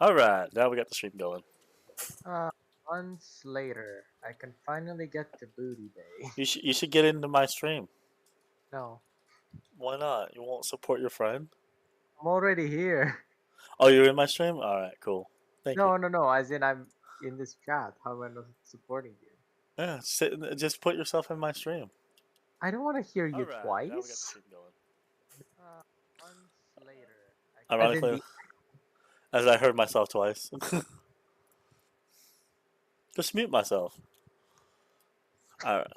All right, now we got the stream going. Uh, Months later, I can finally get to Booty Bay. You should get into my stream. No, Why not? You won't support your friend? I'm already here. Oh, you're in my stream. All right, cool. Thank you. No, no, no. As in, I'm in this chat. How am I not supporting you? Yeah, just put yourself in my stream. I don't want to hear All you right, now we got the twice. stream going. Uh, Months later, as in Ironically, the as I heard myself twice. Just mute myself. All right.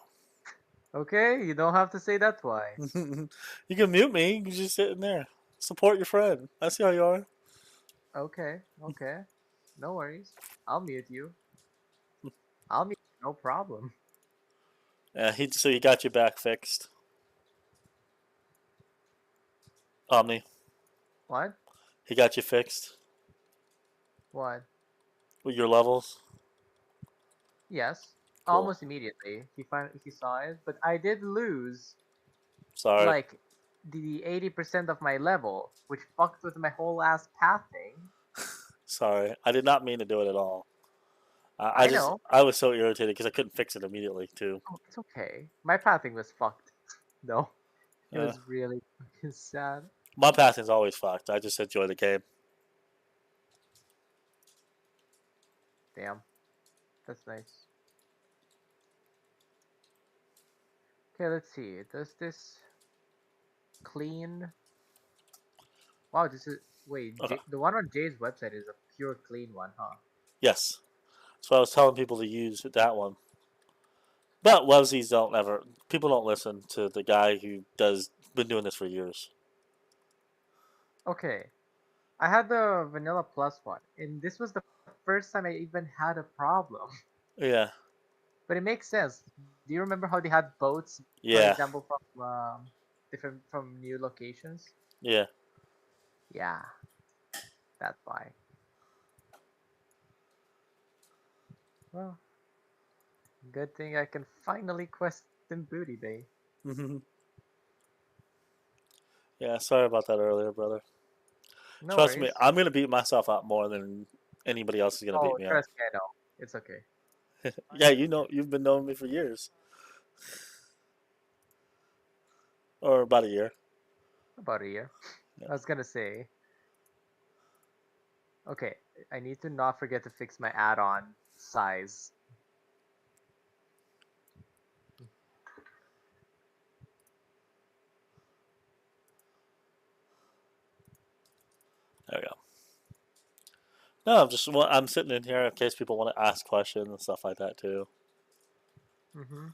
okay. You don't have to say that twice. You can mute me. You just sitting there. Support your friend. I see how you are. Okay, okay. No worries. I'll mute you. I'll mute you, no problem. Yeah, he got you back fixed. Omni, What? he got you fixed What? with your levels. Yes. Cool. Almost immediately. He saw it, but I did lose Sorry. like the 80% of my level, which fucked with my whole ass pathing. Sorry. I did not mean to do it at all. I know. I was so irritated because I couldn't fix it immediately too. Oh, it's okay. My pathing was fucked, though. It Uh, was really fucking sad. my passing's always fucked. I just enjoy the game. Damn, that's nice. Okay, let's see. Does this clean? Wow, this is wait. Okay. The one on Jay's website is a pure clean one, huh? Yes. So I was telling people to use that one. But websies don't ever. People don't listen to the guy who does been doing this for years. Okay, I had the Vanilla Plus one, and this was the first time I even had a problem. Yeah. But it makes sense. Do you remember how they had boats, for Yeah. example, from different from new locations? Yeah. Yeah, that's why. Well, good thing I can finally quest in Booty Bay. Yeah. Sorry about that earlier, brother. No Trust me, worries. I'm gonna beat myself up more than anybody else is gonna beat Oh, me up. trust me, I know. It's okay. Yeah, you know, you've been knowing me for years, or about a year. About a year. Yeah. I was gonna say, okay, I need to not forget to fix my add-on size. There we go. No, I'm sitting in here in case people want to ask questions and stuff like that too. Mm-hmm.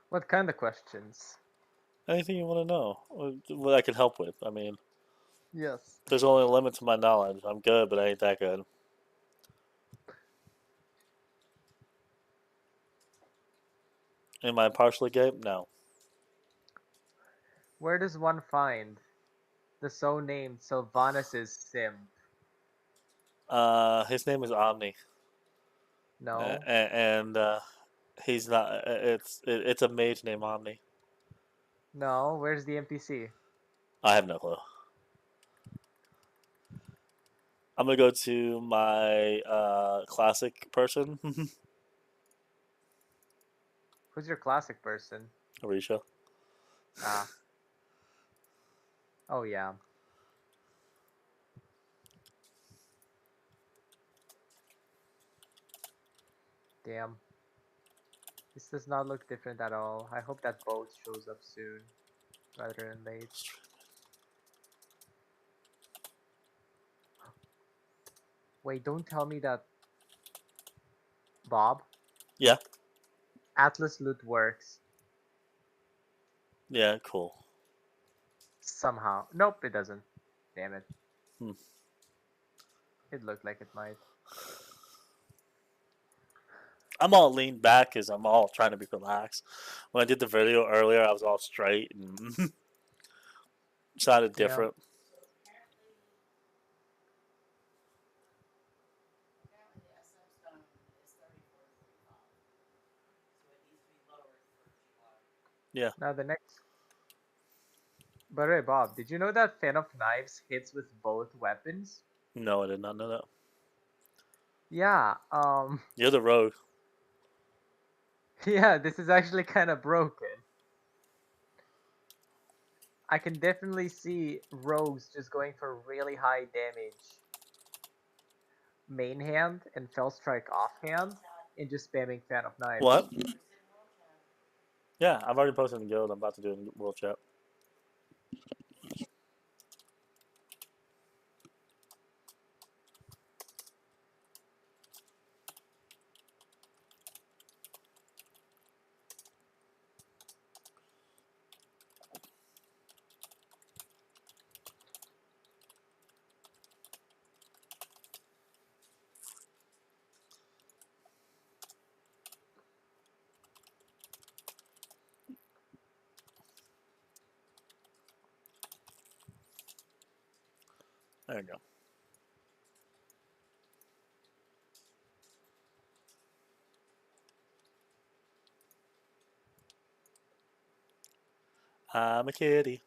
What kind of questions? Anything you want to know, what I can help with. I mean, Yes. there's only a limit to my knowledge. I'm good, but I ain't that good. Am I partially gay? No. Where does one find the so named Sylvanus' sim? His name is Omni, No. and he's not. It's a mage named Omni. No, where's the NPC? I have no clue. I'm gonna go to my classic person, Who's your classic person? Arisha. Ah, oh yeah. Damn. This does not look different at all. I hope that boat shows up soon, rather than late. Wait, don't tell me that Bob, Yeah, Atlas loot works yeah, cool. somehow. Nope, it doesn't. Damn it. Hmm. It looked like it might. I'm all leaned back because I'm all trying to be relaxed. When I did the video earlier, I was all straight and sounded Yeah. different. Yeah. Now the next. By the way, Bob, did you know that Fan of Knives hits with both weapons? No, I did not know that. Yeah. You're the rogue. Yeah. This is actually kind of broken. I can definitely see rogues just going for really high damage main hand and fell strike offhand and just spamming Fan of Knives. What? Yeah, I've already posted in guild. I'm about to do it in world chat. There you go. I'm a kitty.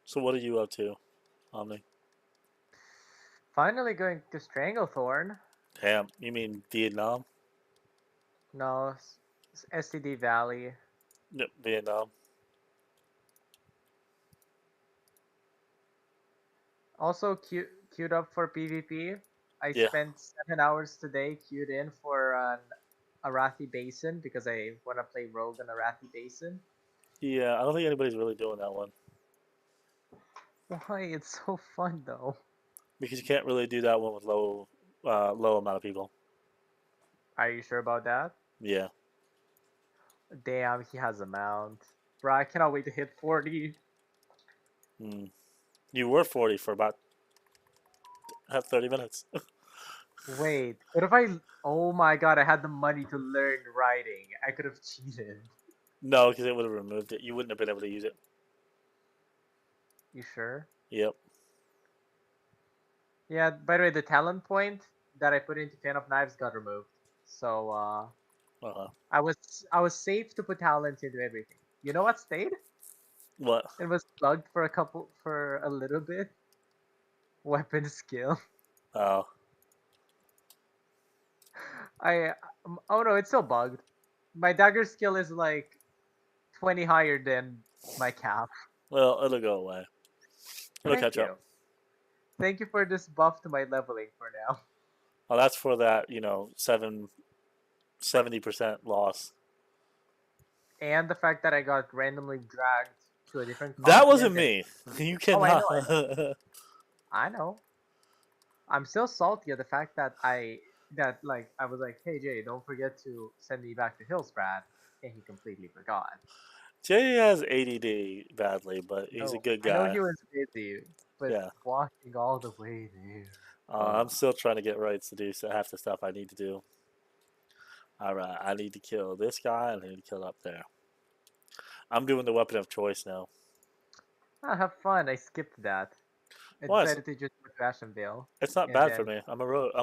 So what are you up to, Omni? Finally going to Stranglethorn. Damn, you mean Vietnam? No, STD Valley. Yep, Vietnam. Also queued up for PvP. I Yeah. spent 7 hours today queued in for an Arathi Basin because I want to play Rogue on Arathi Basin. Yeah, I don't think anybody's really doing that one. Why? It's so fun though. Because you can't really do that one with low amount of people. Are you sure about that? Yeah. Damn, he has a mount. Bro, I cannot wait to hit 40. Mm. You were 40 for about 30 minutes. Wait, what if I... Oh my god, I had the money to learn riding. I could have cheated. No, because it would have removed it. You wouldn't have been able to use it. You sure? Yep. Yeah, by the way, the talent point that I put into Fan of Knives got removed. So, Uh-huh. I was safe to put talent into everything. You know what stayed? What? It was bugged for a little bit. Weapon skill. Oh. I oh no, it's still bugged. My dagger skill is like 20 higher than my cap. Well, it'll go away. It'll Thank catch up. you. Thank you for this buff to my leveling for now. Well, that's for that, 70% loss. And the fact that I got randomly dragged to a different That wasn't continent. me. You Oh, I know, cannot. I know. I know. I'm still salty at the fact that I was like, hey Jay, don't forget to send me back to Hillsbrad, and he completely forgot. Jay has ADD badly, but he's a No, good I know guy. he was busy, but Yeah. walking all the way there. I'm still trying to get rights to do half the stuff I need to do. Alright, I need to kill this guy and I need to kill up there. I'm doing the weapon of choice now. Have fun. I skipped that. I Why? decided to just go to Ashenvale, It's not and bad for then me. I'm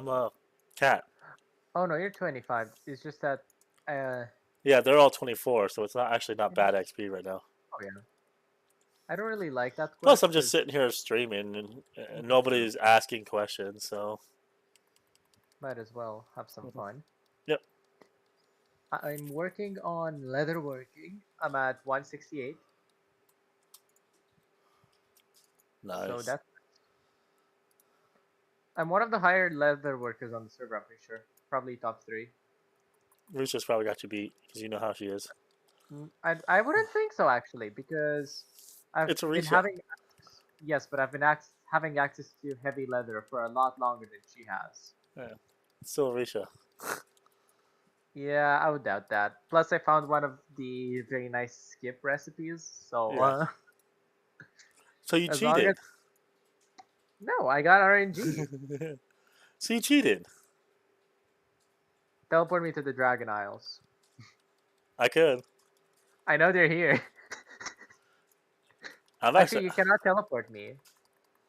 a cat. oh no, you're 25. It's just that Yeah, they're all 24, so it's not actually not yeah. bad XP right now. Oh yeah. I don't really like that Plus, quest I'm just because sitting here streaming and true. nobody's asking questions, so. Might as well have some Mhm. fun. Yep. I'm working on leatherworking. I'm at 168. So Nice. that's I'm one of the higher leather workers on the server, I'm pretty sure. Probably top three. Risha's probably got you beat because you know how she is. I wouldn't think so actually, because I've It's been Risha. having yes, but I've been having access to heavy leather for a lot longer than she has. Yeah. It's still Risha. Yeah, I would doubt that. Plus, I found one of the very nice skip recipes. So Yeah. So you as long cheated. as no, I got RNG. So you cheated. Teleport me to the Dragon Isles. I could. I know they're here. I'm Actually, actually. you cannot teleport me.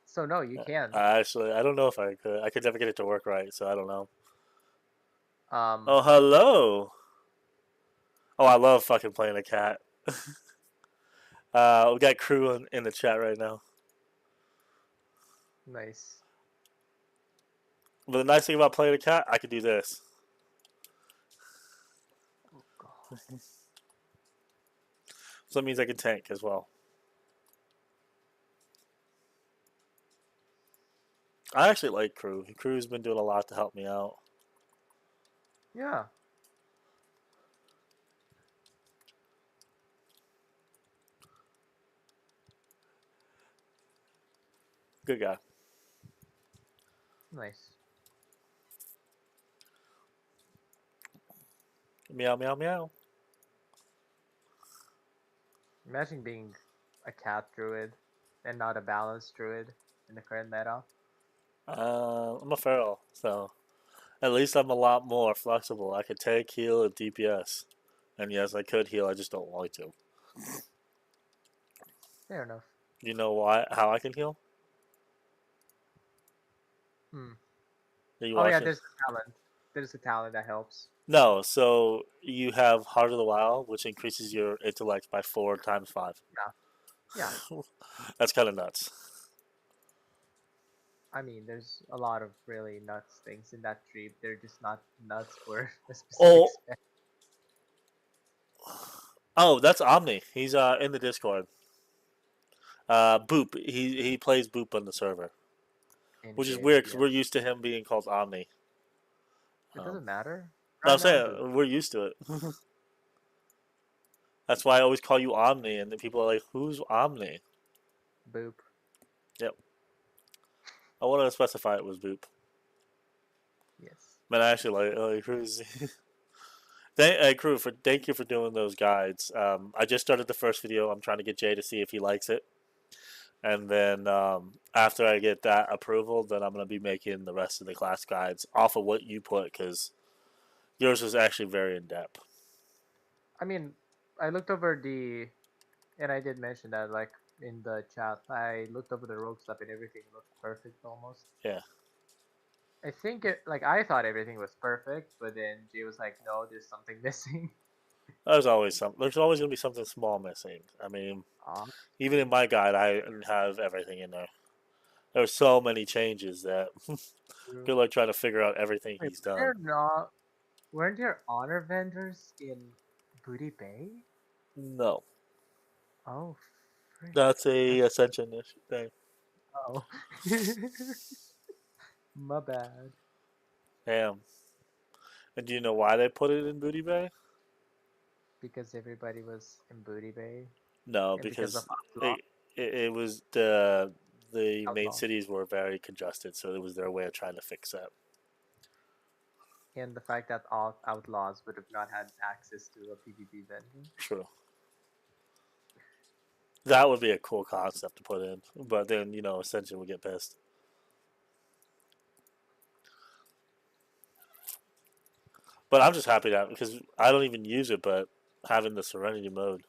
So no, you can. Actually, I don't know if I could. I could never get it to work right, so I don't know. Um, Oh, hello. Oh, I love fucking playing a cat. We got crew in the chat right now. nice. But the nice thing about playing a cat, I could do this. Oh god. So that means I can tank as well. I actually like crew. Crew's been doing a lot to help me out. Yeah. Good guy. Nice. Meow meow meow. Imagine being a cat druid and not a balanced druid in the current meta. I'm a feral, so at least I'm a lot more flexible. I could take heal and DPS, and yes, I could heal. I just don't want to. Fair enough. You know why? How I can heal? Hmm. Are you Oh yeah, watching? there's a talent. There's a talent that helps. No. So you have Heart of the Wild, which increases your intellect by 4 times 5. Yeah. Yeah. That's kind of nuts. I mean, there's a lot of really nuts things in that tree. They're just not nuts for a specific Oh, spec. oh, that's Omni. He's in the Discord. Boop. He plays Boop on the server, In which is game, weird because yeah. we're used to him being called Omni. It Um, doesn't matter. no, I'm Dragon or Boop. saying we're used to it. That's why I always call you Omni, and then people are like, "Who's Omni?" Boop. Yep. I wanted to specify it was Boop. Yes. But I actually like Cruz. Thank you for doing those guides. I just started the first video. I'm trying to get Jay to see if he likes it, and then after I get that approval, then I'm gonna be making the rest of the class guides off of what you put because yours was actually very in depth. I mean, I looked over and I did mention that, like, in the chat, I looked over the rogue stuff and everything looked perfect almost. Yeah, I think I thought everything was perfect, but then Jay was like, no, there's something missing. there's always some. There's always gonna be something small missing. I mean, Ah, even in my guide, I didn't have everything in there. There's so many changes that true. good luck trying to figure out everything Wait, he's done. they're not. Weren't there honor vendors in Booty Bay? No, Oh, frick. that's I, a ascension thing. oh. My bad. Damn. And do you know why they put it in Booty Bay? Because everybody was in Booty Bay No, and because of because it was the main Outlaw. cities were very congested, so it was their way of trying to fix that. And the fact that all outlaws would have not had access to a PvP vendor. True. That would be a cool concept to put in, but then Ascension would get pissed. But I'm just happy that because I don't even use it, but having the Serenity mode.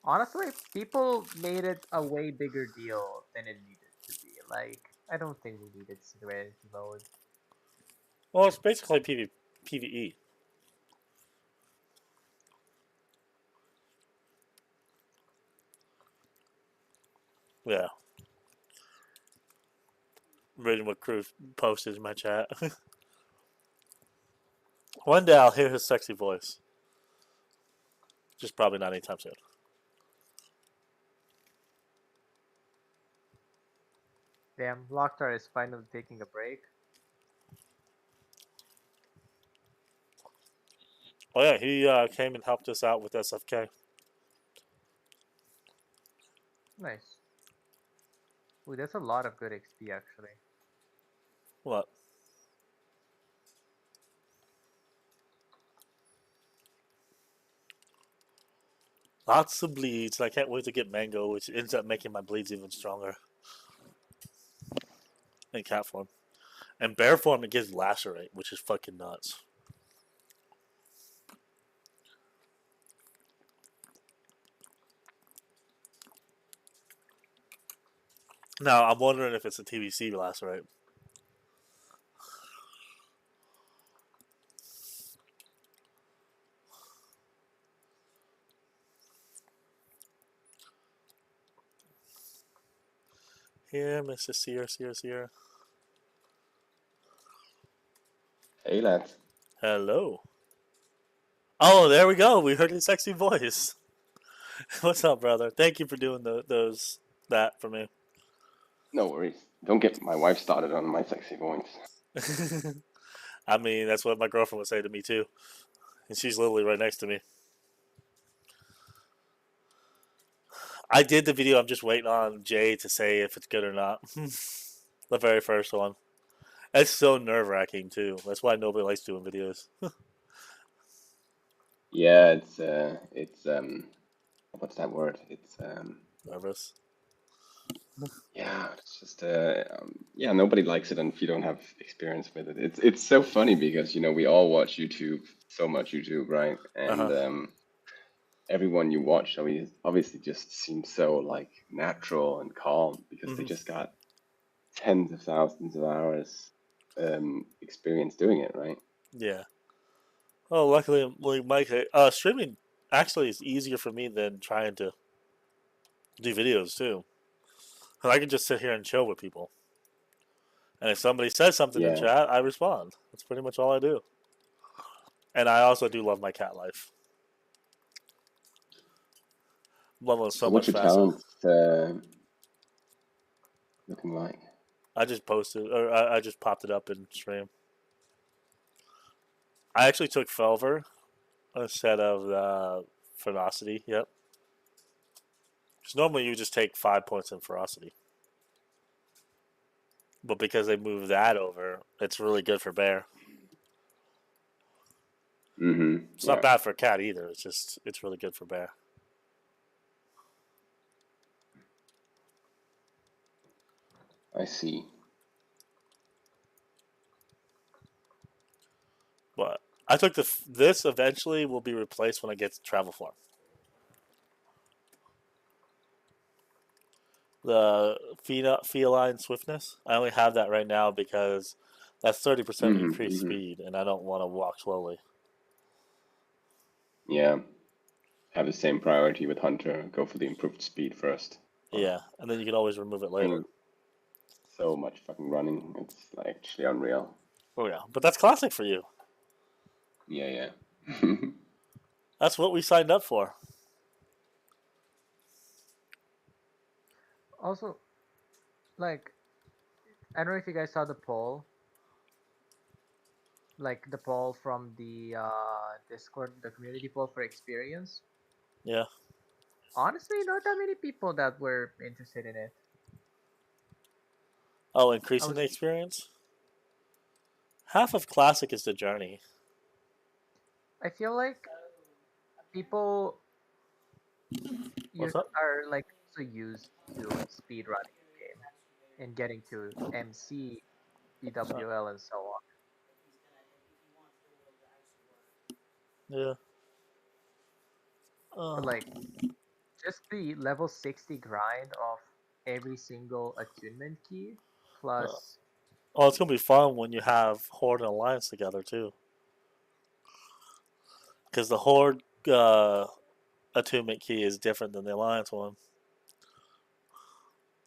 Honestly, people made it a way bigger deal than it needed to be. Like, I don't think we needed Serenity mode. Well, it's basically PvE. Yeah. Reading what Cruz posted in my chat. One day I'll hear his sexy voice. Just probably not anytime soon. Damn, Locktar is finally taking a break. Oh yeah, he came and helped us out with SFK. Nice. Ooh, that's a lot of good XP actually. What? Lots of bleeds. I can't wait to get mango, which ends up making my bleeds even stronger. in cat form. And bear form, it gives lacerate, which is fucking nuts. Now, I'm wondering if it's a TBC lacerate. Here, Mr. Sear. Hey, lad. Hello. Oh, there we go. We heard his sexy voice. What's up, brother? Thank you for doing that for me. No worries. Don't get my wife started on my sexy voice. I mean, that's what my girlfriend would say to me too, and she's literally right next to me. I did the video. I'm just waiting on Jay to say if it's good or not. The very first one. It's so nerve wracking too. That's why nobody likes doing videos. Yeah, it's what's that word? It's Nervous. yeah, it's just yeah, nobody likes it if you don't have experience with it. It's so funny because we all watch YouTube, so much YouTube, right? Uh And huh. everyone you watch, I mean, obviously just seems so like natural and calm because they Hmm. just got tens of thousands of hours experience doing it, right? Yeah. Oh, luckily, like Mike, streaming actually is easier for me than trying to do videos too. 'Cause I can just sit here and chill with people, and if somebody says something in Yeah. chat, I respond. That's pretty much all I do. And I also do love my cat life. Love it so So much what's your faster. talent looking like? I just posted, or I just popped it up in stream. I actually took Felver instead of the Ferocity. Yep. Because normally you just take 5 points in Ferocity. But because they moved that over, it's really good for Bear. Mm-hmm. It's not Yeah, bad for Cat either. It's really good for Bear. I see. But I took this eventually will be replaced when I get to Travel Form. The feline swiftness. I only have that right now because that's 30% Mm-hmm. increased Mm-hmm. speed, and I don't want to walk slowly. Yeah. Have the same priority with Hunter. Go for the improved speed first. Yeah, and then you can always remove it I later. mean, so much fucking running. It's like actually unreal. Oh yeah, but that's classic for you. Yeah, yeah. That's what we signed up for. Also, like, I don't know if you guys saw the poll, like the poll from the Discord, the community poll for experience. Yeah. Honestly, not that many people that were interested in it. Oh, I increasing was, the experience. Half of classic is the journey. I feel like people What's up? are like so used to speed running the game and getting to MC, Sorry. PWL, and so on. Yeah. But Uh, like just the level 60 grind of every single attunement key uh, plus oh, it's gonna be fun when you have Horde and Alliance together too, because the Horde attunement key is different than the Alliance one.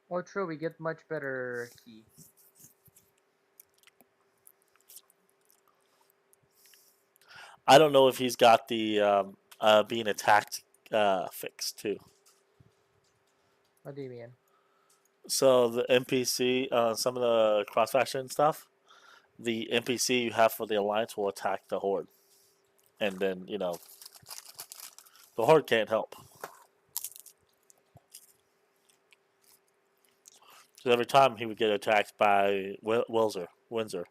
oh true, we get much better key. I don't know if he's got the being attacked fix too. What do you mean? So the NPC, some of the cross faction stuff, the NPC you have for the Alliance will attack the Horde, and then the Horde can't help. So every time he would get attacked by Windsor.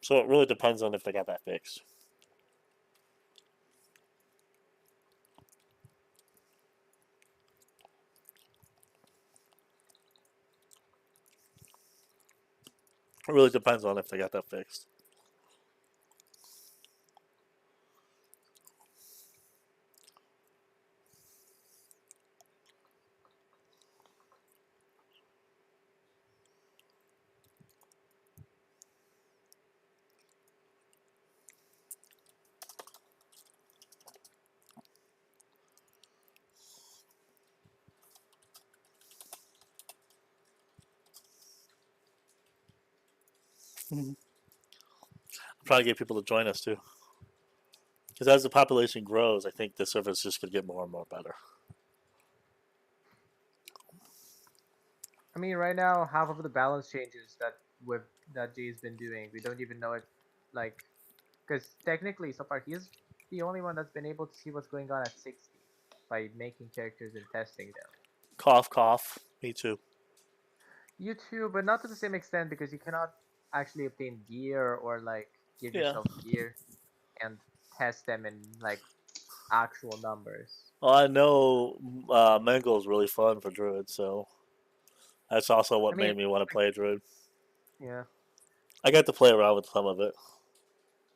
So it really depends on if they got that fixed. It really depends on if they got that fixed. I'm trying to get people to join us too. Because as the population grows, I think the server is just going to get more and more better. I mean, right now, half of the balance changes that Jay's been doing, we don't even know it, like, because technically, so far, he's the only one that's been able to see what's going on at 60 by making characters and testing them. Cough, cough. Me too. You too, but not to the same extent because you cannot actually obtain gear or like give Yeah. yourself gear and test them in like actual numbers. Well, I know Mangle is really fun for Druid, so that's also I what mean, made me want to play Druid. yeah, I got to play around with some of it.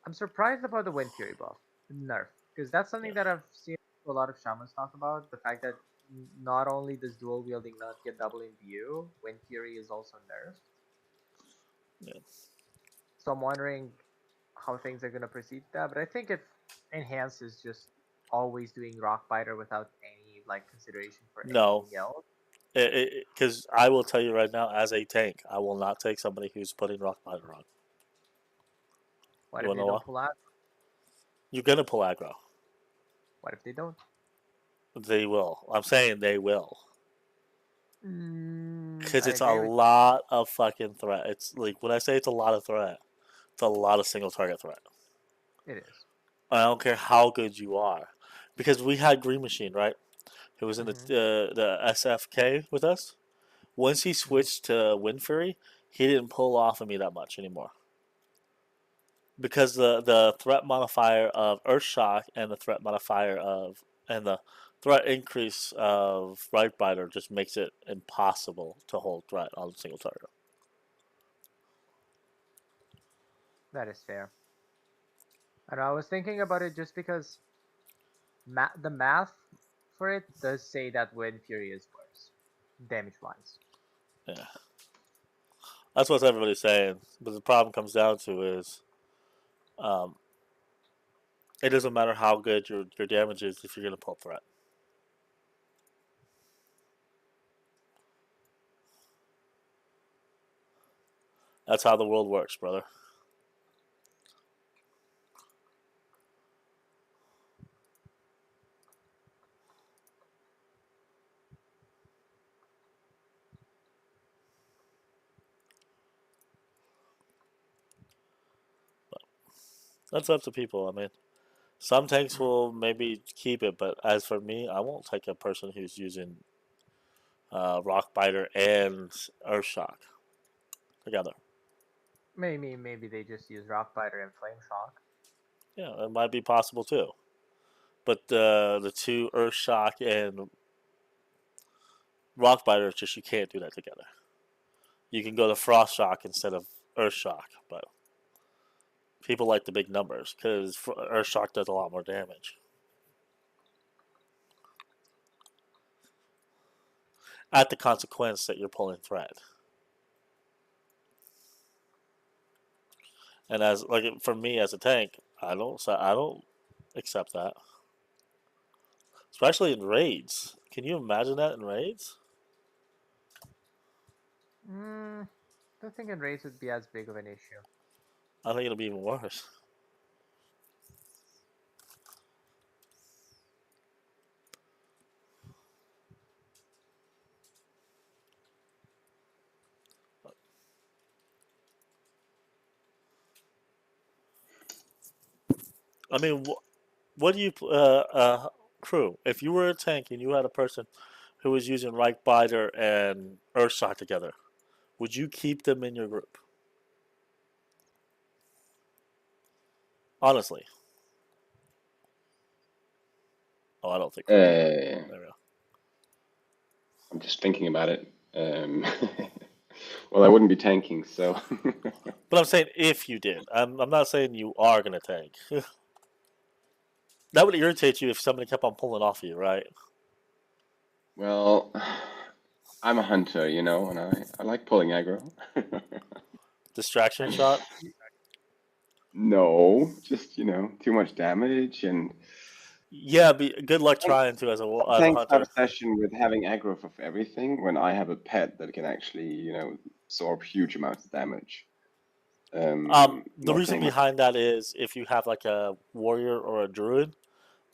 I'm surprised about the Wind Fury buff, nerf, because that's something Yeah. that I've seen a lot of shamans talk about. The fact that not only does dual wielding not get double imbue, Wind Fury is also nerfed. Yeah. So I'm wondering how things are gonna proceed with that. But I think if enhance is just always doing rock biter without any like consideration for No, anything else. because I will tell you right now, as a tank, I will not take somebody who's putting Rock Biter on. What You if wanna they know why? don't pull out? You're gonna pull aggro. What if they don't? They will. I'm saying they will. Because I it's a agree with lot of fucking threat. It's like, when I say it's a lot of threat, it's a lot of single target threat. you. It is. I don't care how good you are. Because we had Green Machine, right? Who was in Mm-hmm. the SFK with us. Once he Mm-hmm. switched to Wind Fury, he didn't pull off of me that much anymore. Because the threat modifier of Earth Shock and the threat modifier of and the threat increase of Right Biter just makes it impossible to hold threat on a single target. That is fair. And I was thinking about it just because the math for it does say that Wind Fury is worse, damage wise. Yeah, that's what everybody's saying. But the problem comes down to is, um, it doesn't matter how good your damage is if you're gonna pull threat. That's how the world works, brother. That's up to people. I mean, some tanks will maybe keep it, but as for me, I won't take a person who's using Rock Biter and Earth Shock together. Maybe they just use Rock Biter and Flame Shock. Yeah, it might be possible too. But the two Earth Shock and Rock Biter, just you can't do that together. You can go to Frost Shock instead of Earth Shock, but people like the big numbers because Earth Shock does a lot more damage. At the consequence that you're pulling threat. And as like for me as a tank, I don't accept that. Especially in raids. Can you imagine that in raids? Don't think in raids would be as big of an issue. I think it'll be even worse. I mean, what do you crew? If you were a tank and you had a person who was using Reich Biter and Earthshock together, would you keep them in your group? Honestly. Oh, I don't think crew would. There we go. I'm just thinking about it. Well, I wouldn't be tanking, so. But I'm saying if you did. I'm not saying you are gonna tank. That would irritate you if somebody kept on pulling off you, right? Well, I'm a hunter, you know, and I like pulling aggro. Distraction shot. No, just, you know, too much damage and Yeah, good luck tanks, trying to as a tanks have hunter. a session with having aggro for everything when I have a pet that can actually, you know, absorb huge amounts of damage. The Not reason saying behind that is if you have like a warrior or a druid,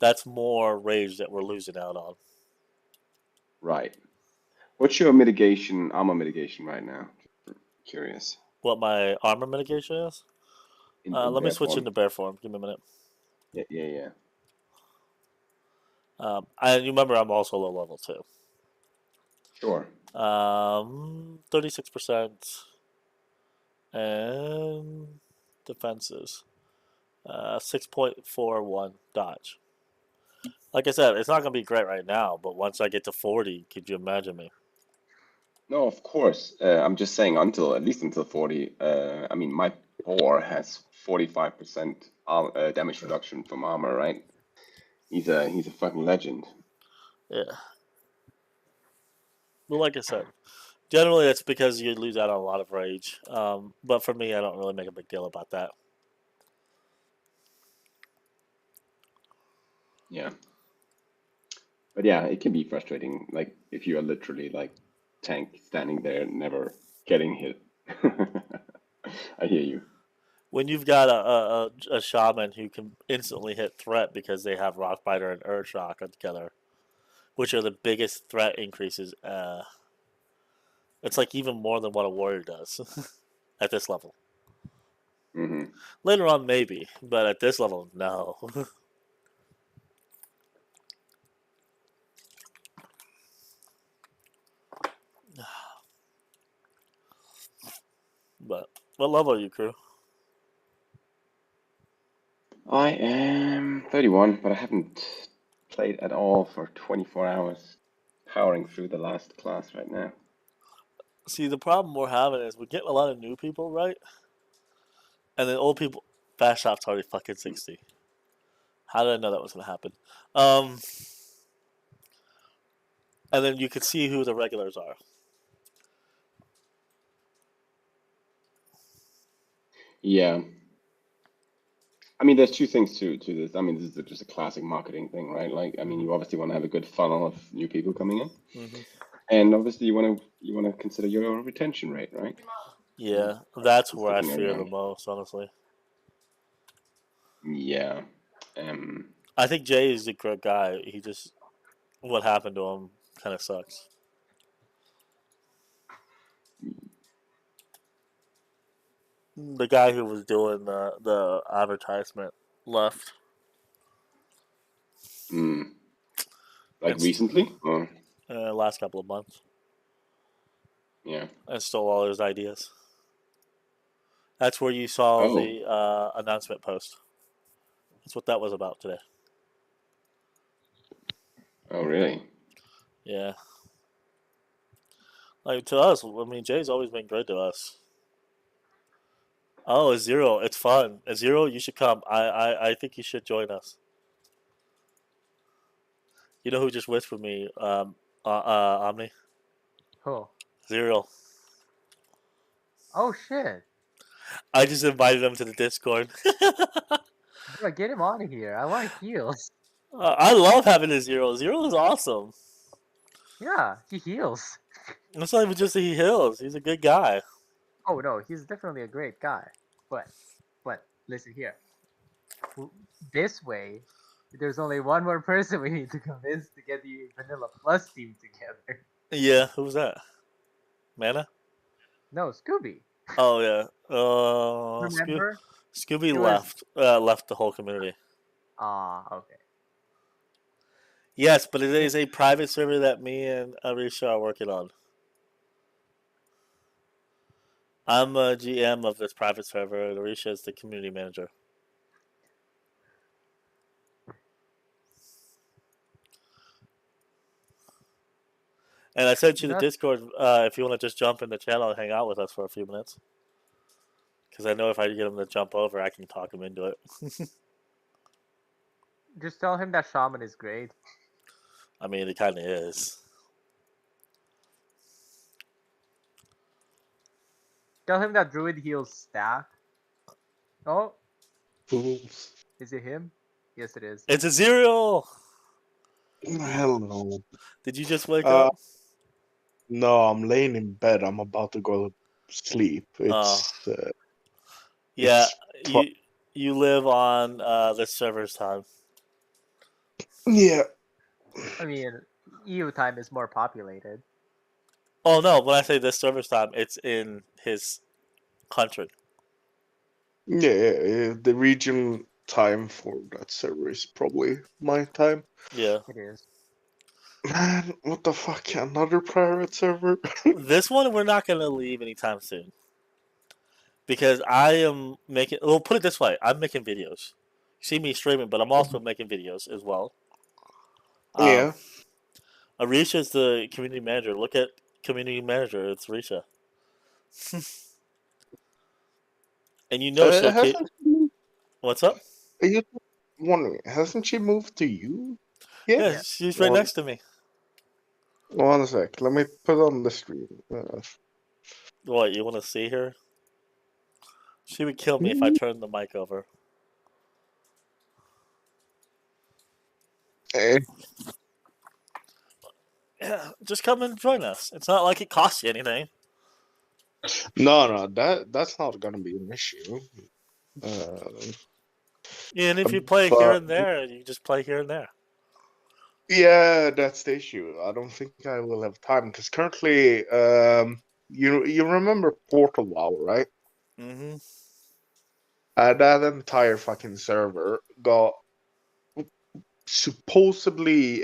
that's more rage that we're losing out on. right. What's your mitigation, armor mitigation right now? Curious. What my armor mitigation is? In Let me bear switch form. into bear form. Give me a minute. Yeah, yeah, yeah. And you remember I'm also low level too. Sure. 36% and defenses. 6.41 dodge. Like I said, it's not gonna be great right now, but once I get to 40, could you imagine me? No, of course. I'm just saying until at least until 40. I mean, my boar has 45% damage reduction from armor, right? He's a fucking legend. Yeah. But like I said, generally it's because you lose out on a lot of rage. But for me, I don't really make a big deal about that. Yeah. But yeah, it can be frustrating. Like if you are literally like tank standing there, never getting hit. I hear you. When you've got a shaman who can instantly hit threat because they have Rockbiter and Earthshock together, which are the biggest threat increases, it's like even more than what a warrior does at this level. Hmm. Later on, maybe, but at this level, no. But what level are you, crew? I am 31, but I haven't played at all for 24 hours. Powering through the last class right now. See, the problem we're having is we're getting a lot of new people, right? And then old people. Fast shop's already fucking 60. How did I know that was gonna happen? Um, and then you can see who the regulars are. Yeah. I mean, there's two things to this. I mean, this is just a classic marketing thing, right? Like, I mean, Mhm. you obviously want to have a good funnel of new people coming in, Hmm. and obviously you want to consider your retention rate, right? So Yeah, that's where I sticking fear the around. most, honestly. Yeah. Um. I think Jay is a great guy. He just what happened to him kind of sucks. The guy who was doing the advertisement left, Mm, like and recently? Or last couple of months, yeah. and stole all his ideas. That's where you saw Oh. the announcement post. That's what that was about today. Oh, really? Yeah, like to us. I mean, Jay's always been great to us. Oh, Zero, it's fun. Zero, you should come. I think you should join us. You know who just whispered me? Omni Cool. Zero. Oh shit. I just invited him to the Discord. Bro, get him out of here. I want heals. I love having a Zero. Zero is awesome. Yeah, he heals. It's not even just that he heals. He's a good guy. Oh no, he's definitely a great guy. But listen here. W- This way, there's only one more person we need to convince to get the Vanilla Plus team together. Yeah, who's that? Mana? No, Scooby. Oh yeah. Remember? Scooby It was left the whole community. okay. Yes, but it Yeah. is a private server that me and Arisha are working on. I'm a GM of this private server, and Arisha is the community manager. And I sent you the That's Discord if you want to just jump in the channel and hang out with us for a few minutes. Because I know if I get him to jump over, I can talk him into it. just tell him that shaman is great. I mean, it kind of is. Tell him that druid heals stack. Oh, Fools. is it him? Yes, it is. It's a Zerial! Hell no. Did you just wake Uh, up? No, I'm laying in bed. I'm about to go to sleep. Yeah, It's you live on this server's time. yeah. I mean, EU time is more populated. Oh no, when I say this server's time, it's in his country. Yeah, the region time for that server is probably my time. Yeah. It is. Man, what the fuck? Another private server? This one we're not going to leave anytime soon. Because I am making... Well, put it this way. I'm making videos. You see me streaming, but I'm also making videos as well. Yeah. Arisha's the community manager. Look at community manager. It's Arisha. And you know she'll keep... Hasn't she moved, What's up? are you wondering, hasn't she moved to you? Yeah. Yeah, Yeah. she's right next to me. One sec. Let me put on the stream. What, you want to see her? She would kill me if I turned the mic over. Eh, Yeah, just come and join us. It's not like it costs you anything. no, that's not gonna be an issue. Yeah, and if you play here and there, you just play here and there. Yeah, that's the issue. I don't think I will have time because currently, you remember Portal WoW, right? Mm-hmm. That entire fucking server got supposedly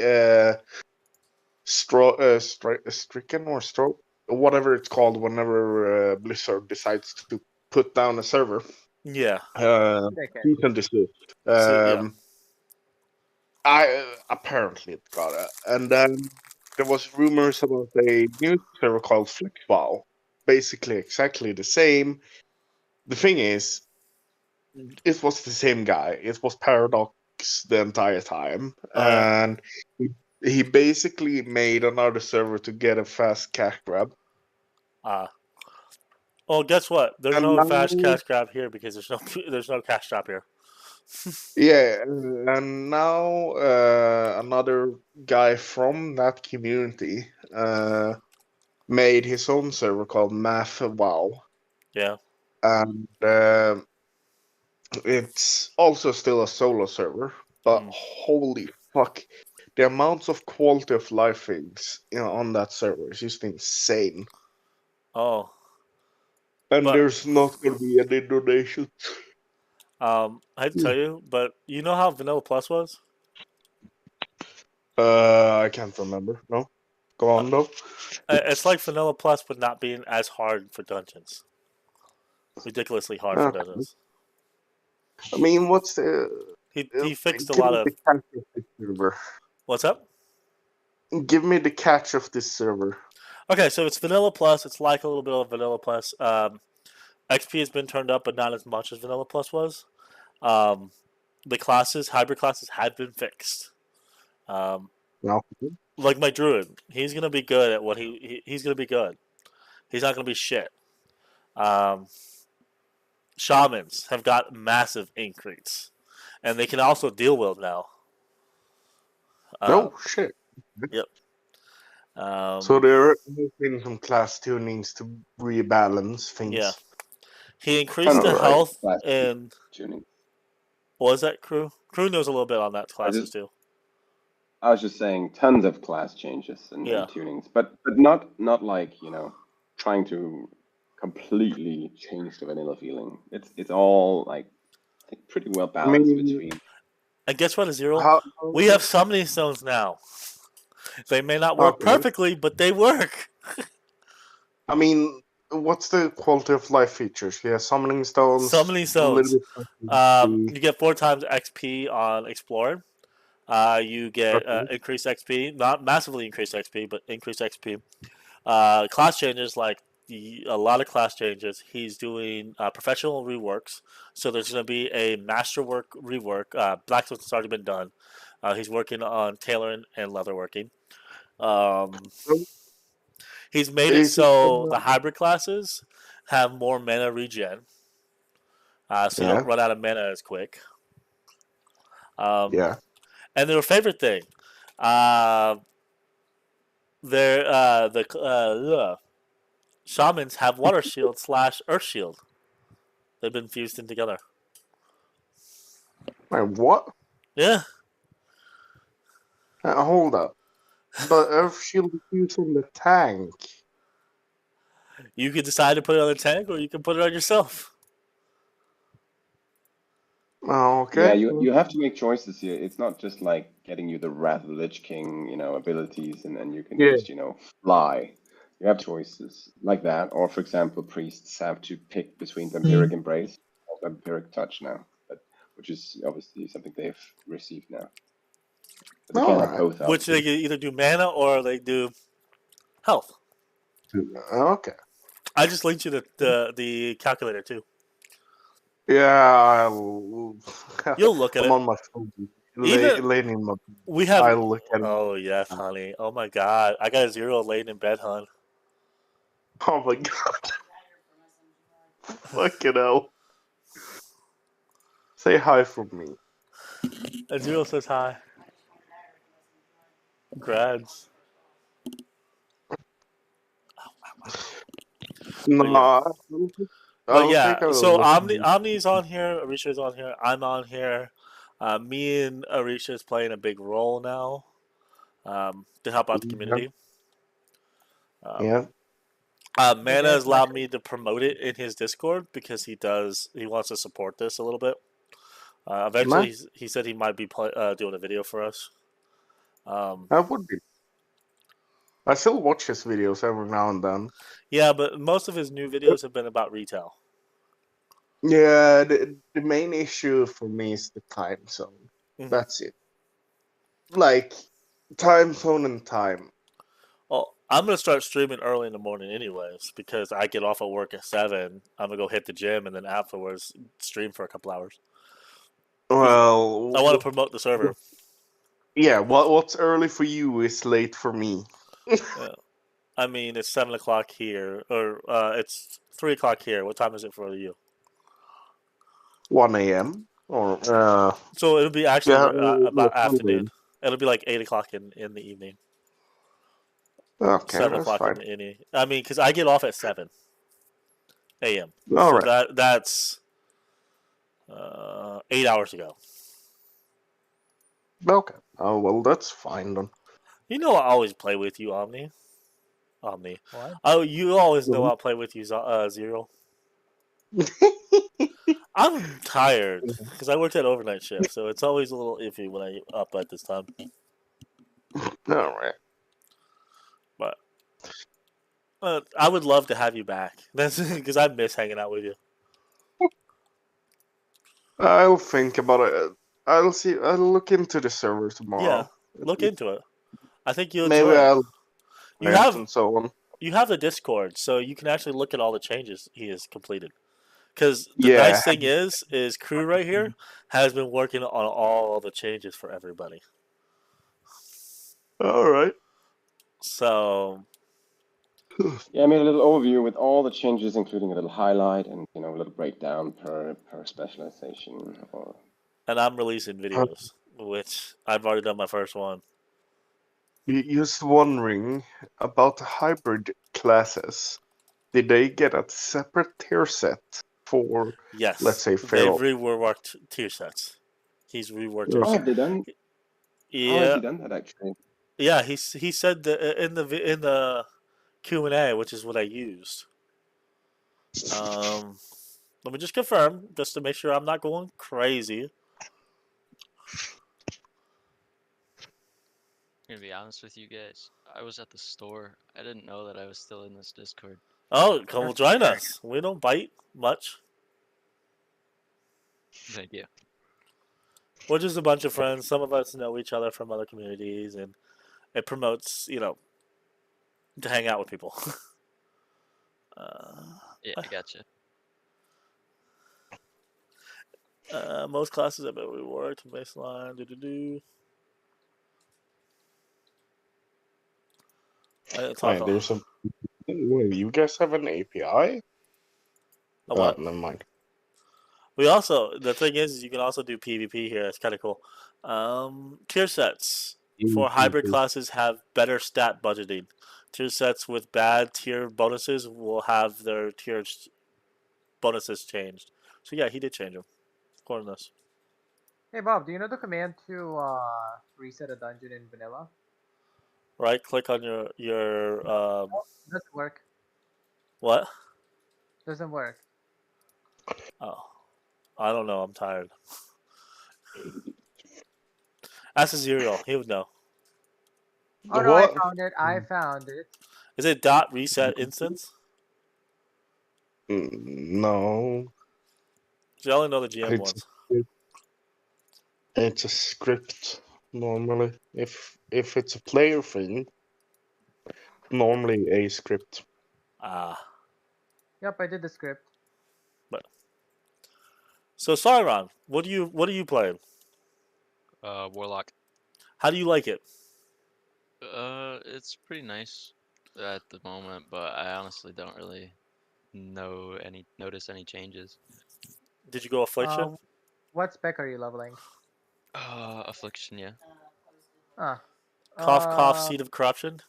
stricken or stroke, whatever it's called, whenever Blizzard decides to put down a server. Yeah. Okay. Cease and desist. Yeah. I apparently it got it, and then there was rumors about a new server called FlexWow, basically exactly the same. The thing is, it was the same guy. It was Paradox the entire time, Oh, yeah. and he basically made another server to get a fast cash grab. Well, guess what? There's And no now, fast cash grab here because there's no cash drop here. yeah, and now another guy from that community made his own server called Math Wow. Yeah. And it's also still a solo server, but holy fuck, the amounts of quality of life things on that server is just insane. Oh. And But there's not going to be any donations. I'd tell you, but you know how Vanilla Plus was? I can't remember. No, go on though. It's like Vanilla Plus, but not being as hard for dungeons. Ridiculously hard for dungeons. I mean, what's the? He fixed a Give lot me of. the catch of this server. What's up? Give me the catch of this server. Okay, so it's Vanilla Plus. It's like a little bit of Vanilla Plus. XP has been turned up, but not as much as Vanilla Plus was. The classes, hybrid classes, have been fixed. No. Like my Druid, he's gonna be good at what he's gonna be good. He's not gonna be shit. Shamans have got massive increase, and they can also deal wield now. No shit. Yep. So there have been some class tunings to rebalance things. Yeah. He increased the health and tuning. What was that, Crew? Crew knows a little bit on that classes too. I was just saying tons of class changes and tunings, but not like trying to completely change the vanilla feeling. It's all like I think pretty well balanced between. And guess what, Aziril? We have summoning stones now. They may not work perfectly, but they work. I mean, what's the quality of life features? Yeah, summoning stones. Summoning stones. You get 4 times XP on Explorer. You get Okay. increased XP, not massively increased XP, but increased XP. Class changes, like a lot of class changes. He's doing professional reworks. So there's going to be a masterwork rework. Blacksmith has already been done. He's working on tailoring and leatherworking. Um, So, he's made it is it? so the hybrid classes have more mana regen, so you don't Yeah. run out of mana as quick. Um, Yeah. and their favorite thing, uh, the shamans have water shield / earth shield. They've been fused in together. Wait, what? Yeah, Hold up. But Earth Shield is used on the tank. you can decide to put it on the tank, or you can put it on yourself. Oh, Yeah, okay. you have to make choices here. It's not just like getting you the Wrath of the Lich King, abilities, and then you can Yeah. just, fly. You have choices like that, or for example, priests have to pick between Vampiric Embrace or Vampiric Touch now, which is obviously something they've received now. But they All can't have right. both, Which they obviously. can either do mana or they do health. Okay. I just linked you the calculator too. Yeah, You'll look at I'm it. on my phone. Even Laying in my. we have. I'll look at it. Oh yes, honey. Oh my god, I got a 0 laying in bed, hon. Oh my god. Fucking hell. Say hi from me. A 0 says hi. Grads. No, But yeah. But I'll take yeah, a so look. Omni's on here, Arisha's on here, I'm on here. Me and Arisha's playing a big role now to help out the Yeah. community. Um, Yeah. Hey Mana guys, has my allowed me to promote it in his Discord because he wants to support this a little bit. Eventually, Man, he said he might be doing a video for us. I would be. I still watch his videos every now and then. Yeah, but most of his new videos have been about retail. Yeah, the main issue for me is the time zone. Mm-hmm. That's it. Like, time zone and time. Well, I'm gonna start streaming early in the morning, anyways, because I get off at work at 7. I'm gonna go hit the gym and then afterwards stream for a couple hours. 'Cause I want to Well, promote the server. yeah, what's early for you is late for me. Yeah. I mean, it's 7 o'clock here, or it's 3 o'clock here. What time is it for you? 1 a.m. or So it'll be actually yeah, about afternoon. 12 It'll be like 8 o'clock in the evening. Okay, seven that's o'clock in fine. the evening. I mean, because I get off at 7 a.m. All So right. that's 8 hours ago. Okay. Oh well, that's fine then. You know, I always play with you, Omni. what? Oh, you always know I'll play with you, Zero. I'm tired because I worked at overnight shift, so it's always a little iffy when I up at this time. All right. But I would love to have you back. That's because I miss hanging out with you. I'll think about it. I'll see. I'll look into the server Yeah, tomorrow. look into it. I think you'll Maybe enjoy it. I'll You rent have and so on. you have the Discord, so you can actually look at all the changes he has completed. Because the Yeah. nice thing is crew right here has been working on all the changes for everybody. All right. So Yeah, I made a little overview with all the changes, including a little highlight and a little breakdown per specialization. and I'm releasing videos, which I've already done my first one. Just wondering about the hybrid classes. Did they get a separate tier set for, Yes, let's say, they've feral? reworked tier sets. He's reworked tier How Okay. have sets. they done? How has Yeah, he done that actually? yeah. He said in the Q&A, which is what I used. Let me just confirm, just to make sure I'm not going crazy. I'm gonna be honest with you guys. I was at the store. I didn't know that I was still in this Discord. Oh, come join us. We don't bite much. Thank you. We're just a bunch of friends. Some of us know each other from other communities, and it promotes, to hang out with people. Yeah, I gotcha. Most classes have been rewarded to baseline. I didn't talk Wait, there's a. Wait, you guys have an API? a what? Never mind. We also, the thing is you can also do PvP here. It's kind of cool. Tier sets for hybrid classes have better stat budgeting. Tier sets with bad tier bonuses will have their tier bonuses changed. So yeah, he did change them according to this. Hey Bob, do you know the command to reset a dungeon in vanilla? Right click on your Doesn't work. what? Doesn't work. Oh, I don't know. I'm tired. Ask Azerial. He would know. Oh no, I What? found it. I found it. Is it dot reset instance? No. I only know the GM It's ones. it's a script normally. If it's a player thing, normally a script. Ah. Yep, I did the script. So Sauron, what are you playing? Warlock. How do you like it? It's pretty nice at the moment, but I honestly don't really notice any changes. Did you go affliction? What spec are you leveling? Affliction, yeah. Ah. Cough, seed of corruption.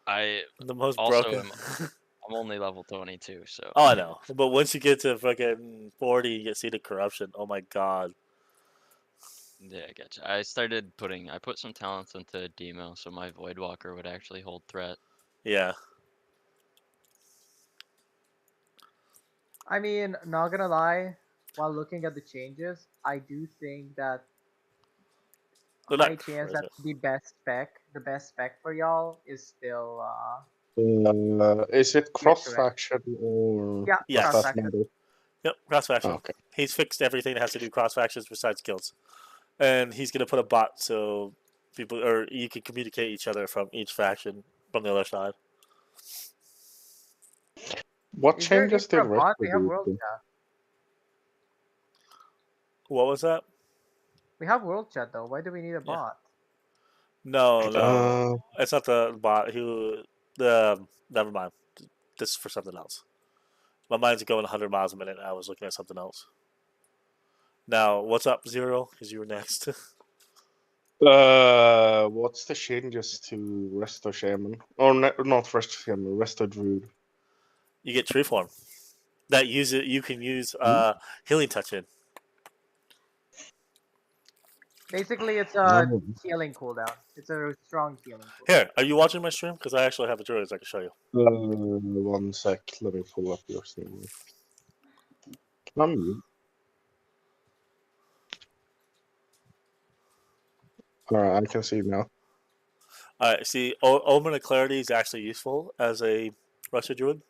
I The most also broken. I'm only level 22, so. Oh, I know. But once you get to fucking 40, you get seed of corruption. Oh my god. Yeah, I gotcha. I put some talents into Demo, so my Voidwalker would actually hold threat. Yeah. I mean, not gonna lie, while looking at the changes, I do think that They're high not chance crazy. that the best spec for y'all is still Is it cross correct. faction or Yeah, Yes. cross does that faction. matter? Yep, cross faction. Okay. He's fixed everything that has to do cross factions besides guilds. And he's gonna put a bot so people or you can communicate each other from each faction from the other side. What Is there a need changes for did a rest bot? of We have you world do? chat. What was that? We have world chat though. Why do we need a Yeah. bot? No. It's not the bot never mind. This is for something else. My mind's going 100 miles a minute. I was looking at something else. Now, what's up, Zero? Because you were next. What's the changes to Resto Shaman? Or not Resto Shaman, Resto Druid. You get tree form. You can use healing touch in. Basically, it's a No. healing cooldown. It's a strong healing cooldown. Here, are you watching my stream? Because I actually have a druid I can show you. 1 sec, let me pull up your stream. Alright, I can see now. Alright, see, Omen of Clarity is actually useful as a Russia druid.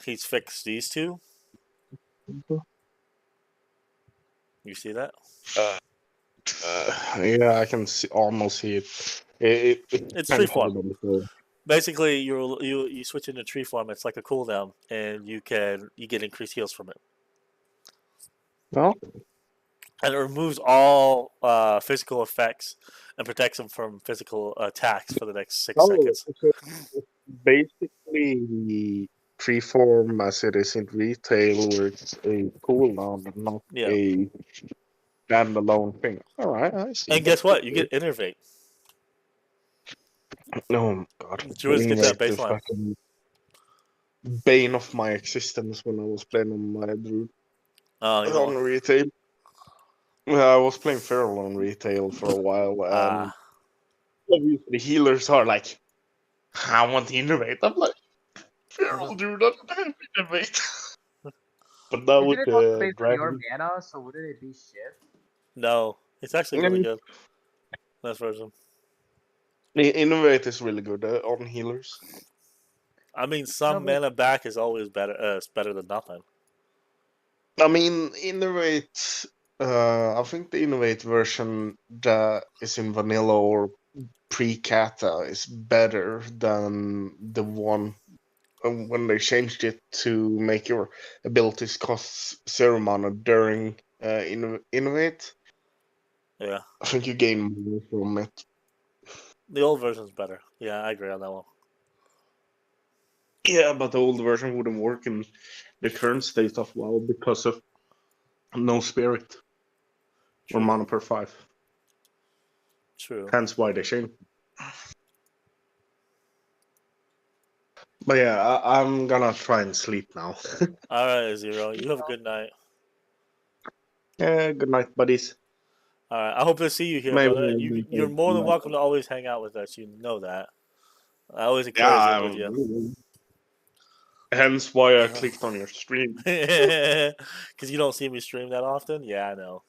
He's fixed these two. You see that? Yeah, I can almost see it. It's tree form. Basically, you switch into tree form. It's like a cooldown, and you get increased heals from it. Well, and it removes all physical effects and protects them from physical attacks for the next 6 seconds. So basically, tree form as it is in retail, where it's a cooldown and not a standalone thing. All right, I see. And guess what? You get Innervate. Oh my god. Druids get that baseline. Fucking bane of my existence when I was playing on my Druid. On retail. I was playing Feral on retail for a while, and obviously the healers are like, I want to innovate. I'm like, Feral, dude, I don't have innovate. But that would Isn't it also based on your mana, so wouldn't it be shit? No, it's actually really good. This version. Innovate is really good on healers. I mean, some mana back is always better. It's better than nothing. I mean, Innovate. I think the Innovate version that is in vanilla or pre-kata is better than the one when they changed it to make your abilities cost 0 mana during Innovate. Yeah, I think you gain more from it. the old version's better. Yeah, I agree on that one. Yeah, but the old version wouldn't work in the current state of WoW because of no spirit or True. mana per 5. True. Hence why they changed. But yeah, I'm gonna try and sleep now. All right, Zero. You have a good night. Yeah, good night, buddies. All right. I hope to see you here, Maybe brother. And you're more than welcome to always hang out with us. You know that. I always encourage it with you. Hence why I clicked on your stream. Because you don't see me stream that often. Yeah, I know.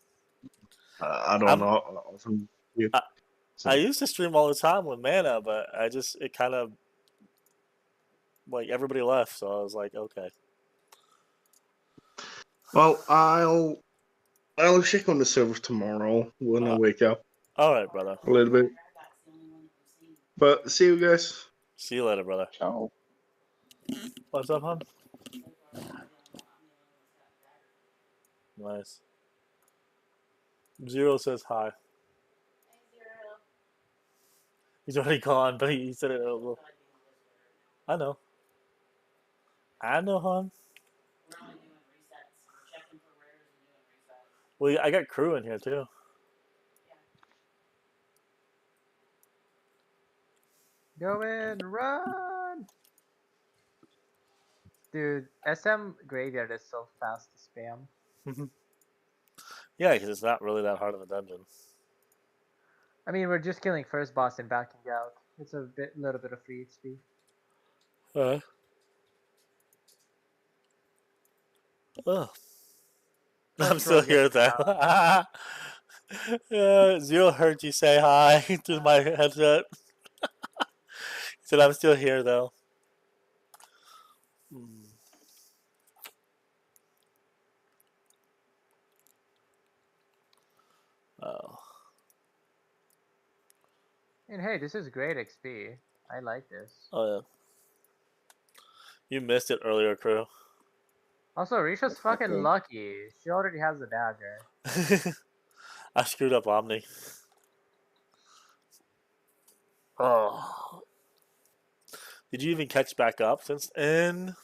I don't I'm. know. I, I So, used to stream all the time with Mana, but it kind of like everybody left, so I was like, okay. well, I'll check on the server tomorrow when I Uh, wake up all right, brother. a little bit. But see you guys. See you later, brother. Ciao. What's up, hon? Nice. Zero says hi. He's already gone, but he said it a little. I know. I know, hon. Well, I got crew in here too. Go in, run! Dude, SM Graveyard is so fast to spam. Yeah, because it's not really that hard of a dungeon. I mean, we're just killing first boss and backing out. It's little bit of free XP. Ugh. I'm First still roll gets here though. Zero heard you say hi through my headset. He said I'm still here though. Hmm. Oh. And hey, this is great XP. I like this. Oh yeah. You missed it earlier, crew. Also, Risha's fucking Exactly. lucky. She already has the dagger. I screwed up Omni. Oh. Did you even catch back up since then?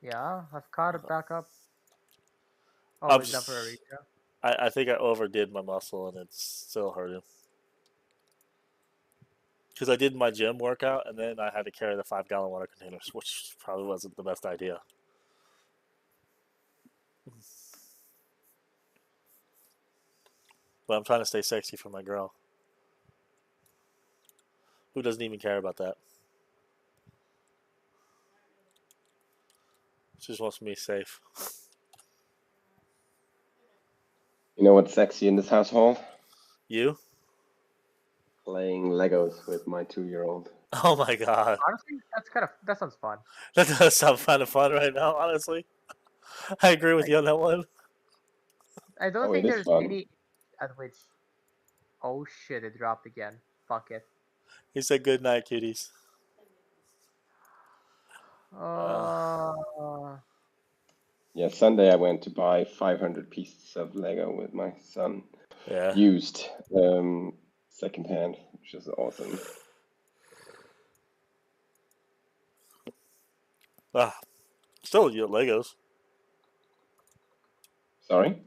Yeah, I've caught it back up. Oh, I'm is that for a s- Risha? I think I overdid my muscle and it's still hurting. Because I did my gym workout and then I had to carry the 5 gallon water containers, which probably wasn't the best idea. But I'm trying to stay sexy for my girl. Who doesn't even care about that? She just wants me safe. You know what's sexy in this household? You? Playing Legos with my 2-year-old. Oh my god. Honestly, that sounds fun. That does sound kind of fun right now, honestly. I agree with Like, you on that one. I don't Oh, it think is there's fun. any at which. Oh shit! It dropped again. Fuck it. He said good night, cuties. Uh, Yeah, Sunday I went to buy 500 pieces of Lego with my son. yeah. Used, secondhand, which is awesome. Ah, still you Legos. Sorry?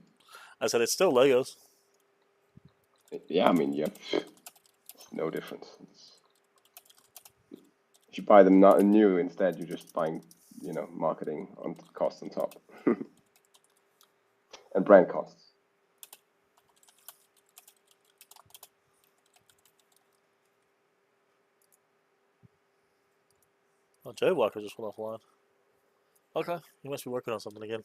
I said it's still Legos. Yeah, I mean, yeah, it's no difference. If you buy them not new instead, you're just buying, marketing on costs on top. And brand costs. Oh, Jaywalker just went offline. Okay, he must be working on something again.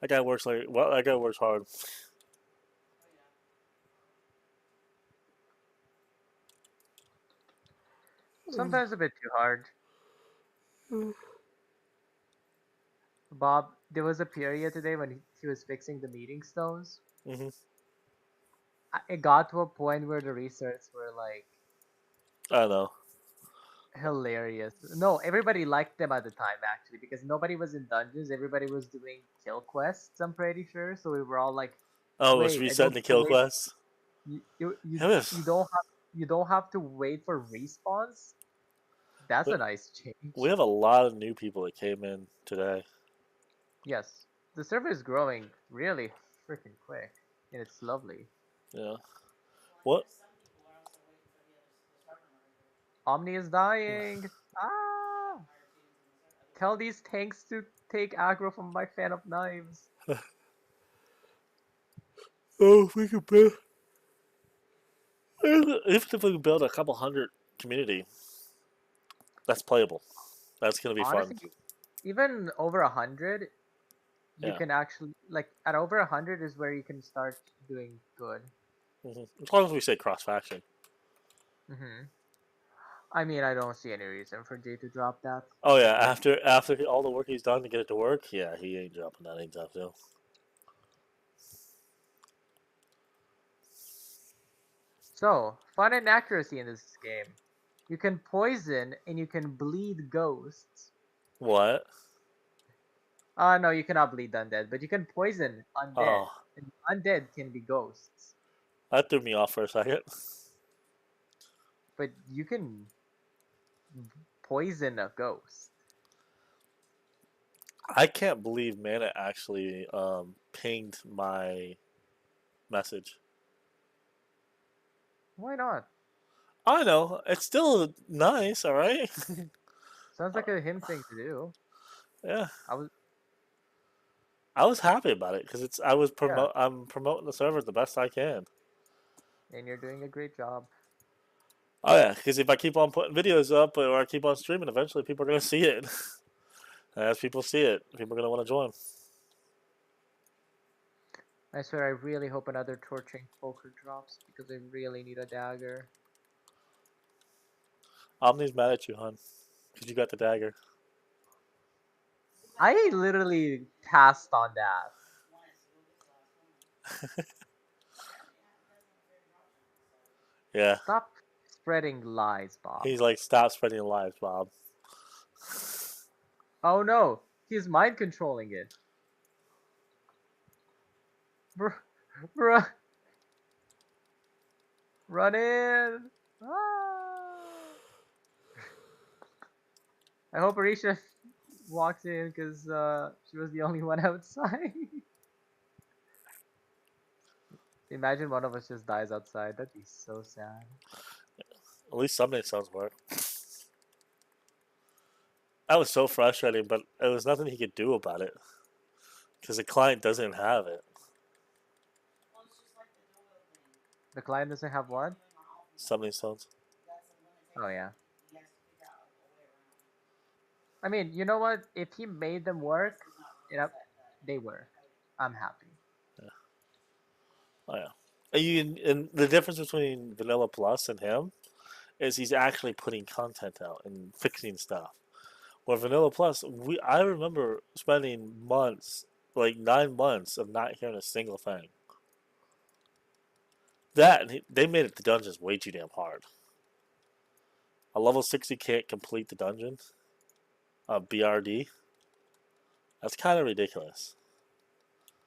That guy works that guy works hard. sometimes a bit too hard. Bob, there was a period today when he was fixing the meeting stones. Hmm. It got to a point where the restarts were like I know. hilarious. No, everybody liked them at the time actually because nobody was in dungeons. Everybody was doing kill quests. I'm pretty sure. So we were all like, Oh, it's "Wait, I don't resetting the have to kill wait. quest. It was. You don't have to wait for respawns. That's a We nice we change." have a lot of new people that came in today. Yes, the server is growing really freaking quick, and it's lovely. Yeah. What? Omni is dying. Ah! Tell these tanks to take aggro from my fan of knives. Oh, if we could build. Even if we could build a couple hundred community, that's playable. That's gonna be fun. Honestly, even over 100, you Yeah. can actually like at over 100 is where you can start doing good. As long as we say cross faction. Hmm. I mean, I don't see any reason for Jay to drop that. Oh yeah, after all the work he's done to get it to work, yeah, he ain't dropping that anytime soon. So, fun and accuracy in this game. You can poison and you can bleed ghosts. What? No, you cannot bleed undead, but you can poison undead. Oh, And undead can be ghosts. that threw me off for a second. But you can poison a ghost. I can't believe Mana actually pinged my message. Why not? I know it's still nice. All right. Sounds like a him thing to do. Yeah, I was I was happy about it because yeah, I'm promoting the server the best I can. and you're doing a great job. Oh yeah, because if I keep on putting videos up or I keep on streaming, eventually people are gonna see it. And as people see it, people are gonna want to join. I swear, I really hope another torching poker drops because I really need a dagger. Omni's mad at you, hon, because you got the dagger. I literally passed on that. Yeah, Stop spreading lies, Bob. he's like, stop spreading lies, Bob. Oh no, he's mind controlling it. Bruh, run in! Ah! I hope Arisha walks in because she was the only one outside. Imagine one of us just dies outside. That'd be so sad. At least some sounds work. That was so frustrating, but there was nothing he could do about it because the client doesn't have it. The client doesn't have one? Summoning stones. Oh yeah. I mean, you know what? If he made them work, they work. I'm happy. Oh yeah. And the difference between Vanilla Plus and him is he's actually putting content out and fixing stuff. Where Vanilla Plus, I remember spending months, like 9 months, of not hearing a single thing. They made it the dungeons way too damn hard. A level 60 can't complete the dungeon. BRD. That's kind of ridiculous.